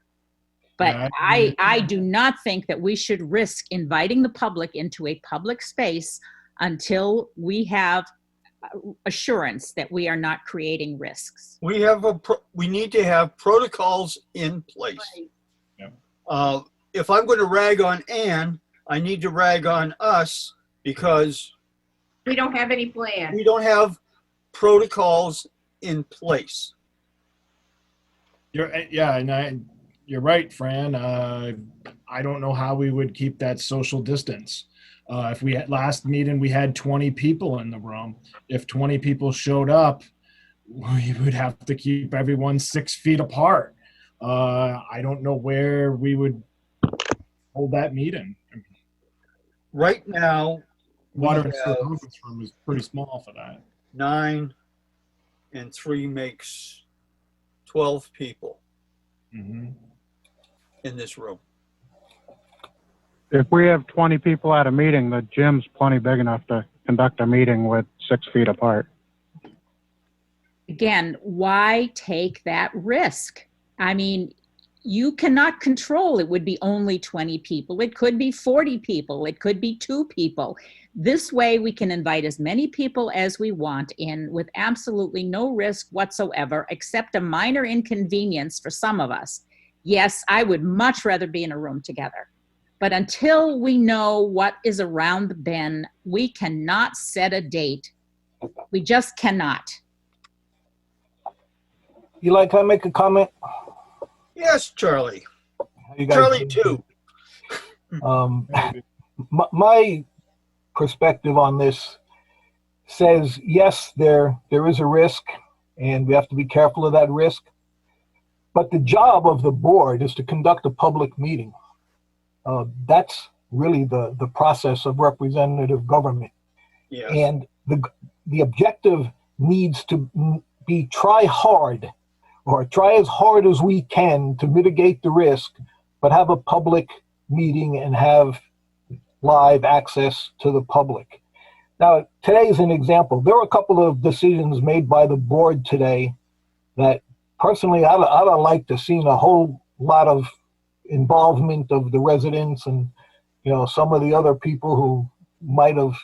But I do not think that we should risk inviting the public into a public space until we have assurance that we are not creating risks. We need to have protocols in place. Yeah. If I'm going to rag on Ann, I need to rag on us because We don't have any plan. we don't have protocols in place. You're right, Fran. I don't know how we would keep that social distance. If we had last meeting, we had 20 people in the room. If 20 people showed up, we would have to keep everyone 6 feet apart. I don't know where we would hold that meeting. Right now, Water we and sewer have conference room is pretty small for that. 9 and 3 makes 12 people Mm-hmm. in this room. If we have 20 people at a meeting, the gym's plenty big enough to conduct a meeting with 6 feet apart. Again, why take that risk? I mean, you cannot control it would be only 20 people. It could be 40 people. It could be 2 people. This way we can invite as many people as we want in with absolutely no risk whatsoever, except a minor inconvenience for some of us. Yes, I would much rather be in a room together. But until we know what is around the bend, we cannot set a date. We just cannot. Eli, can I make a comment? Yes, Charlie. How you guys Charlie doing? too. My perspective on this says, yes, there is a risk, and we have to be careful of that risk. But the job of the board is to conduct a public meeting. That's really the process of representative government. Yes. And the objective needs to be try hard, or try as hard as we can to mitigate the risk, but have a public meeting and have live access to the public. Now, today is an example. There were a couple of decisions made by the board today that personally I'd have liked to seen a whole lot of involvement of the residents and, you know, some of the other people who might have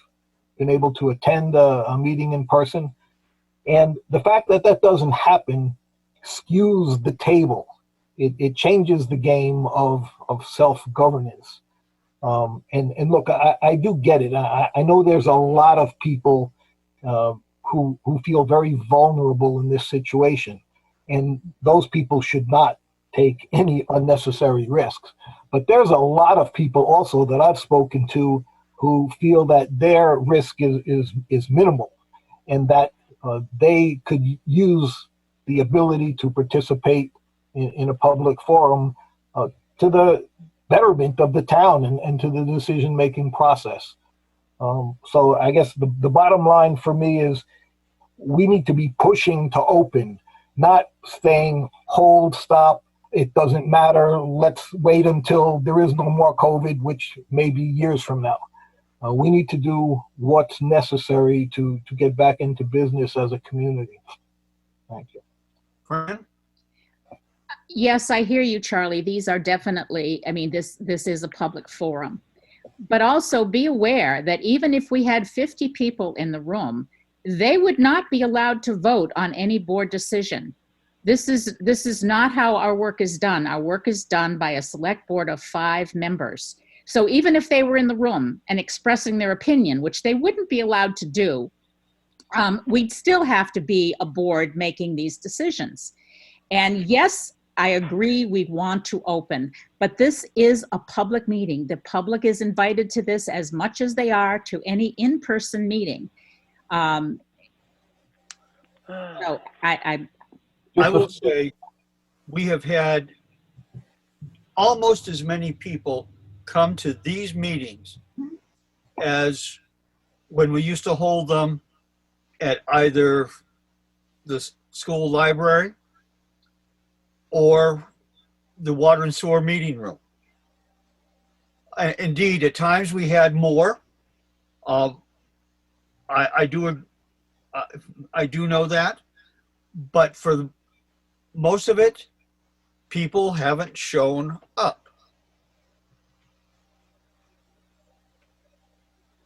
been able to attend a meeting in person. And the fact that that doesn't happen skews the table. It changes the game of self-governance. And look, I do get it. I know there's a lot of people who feel very vulnerable in this situation. And those people should not take any unnecessary risks. But there's a lot of people also that I've spoken to who feel that their risk is minimal and that they could use the ability to participate in a public forum to the betterment of the town and to the decision-making process. So I guess the bottom line for me is we need to be pushing to open, not saying hold, stop, it doesn't matter, let's wait until there is no more COVID, which may be years from now. We need to do what's necessary to get back into business as a community. Thank you. Fran? Yes, I hear you, Charlie. These are definitely, I mean, this is a public forum. But also be aware that even if we had 50 people in the room, they would not be allowed to vote on any board decision. This is not how our work is done. Our work is done by a select board of 5 members. So even if they were in the room and expressing their opinion, which they wouldn't be allowed to do, we'd still have to be a board making these decisions. And yes, I agree we want to open, but this is a public meeting. The public is invited to this as much as they are to any in-person meeting. So I will say we have had almost as many people come to these meetings as when we used to hold them at either the school library or the water and sewer meeting room. Indeed, at times we had more. I do know that, but for most of it, people haven't shown up.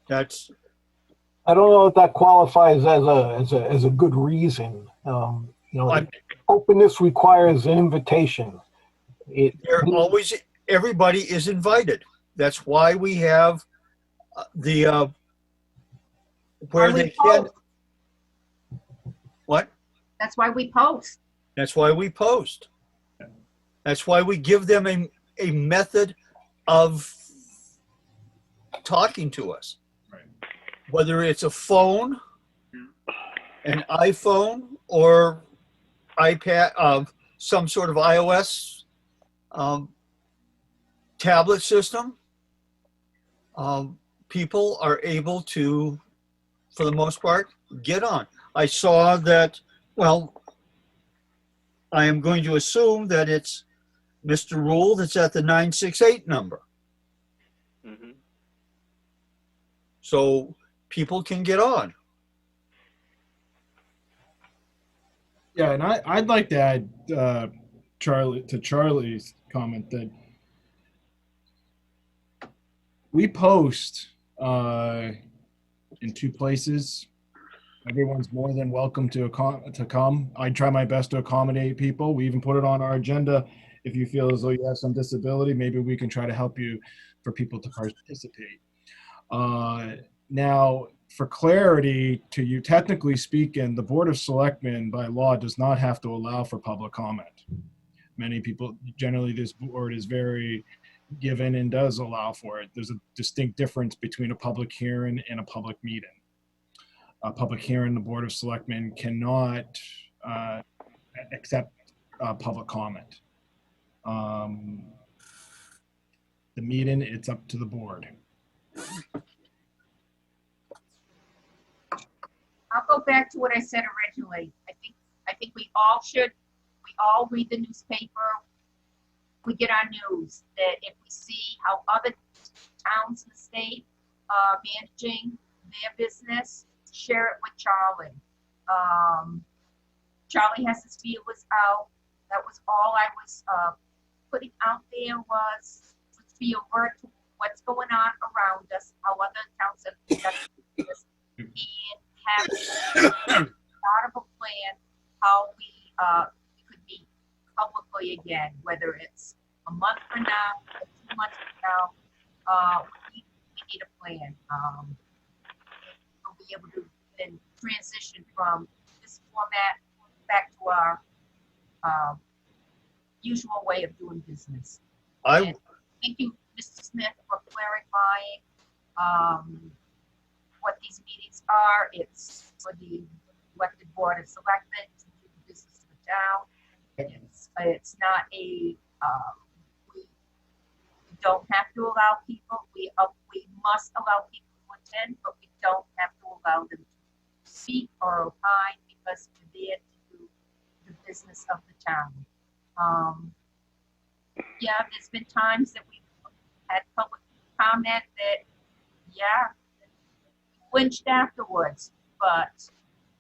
That's I don't know if that qualifies as a good reason. Openness requires an invitation. Everybody is invited. That's why we have the where they can. What? That's why we post. That's why we post. That's why we give them a method of talking to us. Right. Whether it's a phone, an iPhone, or iPad, some sort of iOS tablet system, people are able to, for the most part, get on. I saw that, well, I am going to assume that it's Mr. Rule that's at the 968 number. Mm-hmm. So people can get on. Yeah, and I'd like to add, Charlie's comment that we post in two places. Everyone's more than welcome to come. I try my best to accommodate people. We even put it on our agenda. If you feel as though you have some disability, maybe we can try to help you for people to participate. Now, for clarity to you, technically speaking, the Board of Selectmen by law does not have to allow for public comment. Many people, generally this board is very given and does allow for it. There's a distinct difference between a public hearing and a public meeting. A public hearing, the Board of Selectmen cannot accept public comment. The meeting, it's up to the board. I'll go back to what I said originally. I think we all read the newspaper. We get our news that if we see how other towns in the state are managing their business, share it with Charlie. Charlie has his feelers out. That was all I was putting out there was to be alert to what's going on around us, how other towns have conducted this, and have part of a plan how we could meet publicly again, whether it's a month from now, 2 months from now. We need a plan. We'll be able to then transition from this format back to our usual way of doing business. And thank you, Mr. Smith, for clarifying what these meetings are. It's for the elected Board of Selectmen to do the business of the town. It's not a, we don't have to allow people, we must allow people to attend, but we don't have to allow them to speak or opine because we're there to do the business of the town. Yeah, there's been times that we've had public comment that, yeah, flinched afterwards, but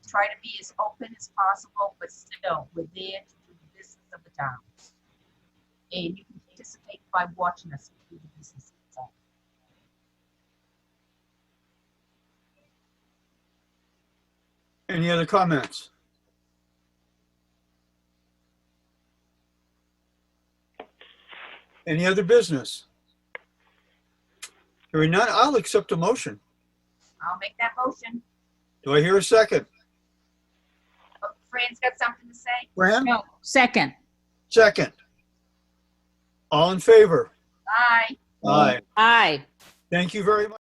try to be as open as possible, but still, we're there to do the business of the town. And you can participate by watching us do the business of the town. Any other comments? Any other business? Hearing none, I'll accept a motion. I'll make that motion. Do I hear a second? Oh, Fran's got something to say? Fran? No, second. Second. All in favor? Aye. Aye. Aye. Thank you very much.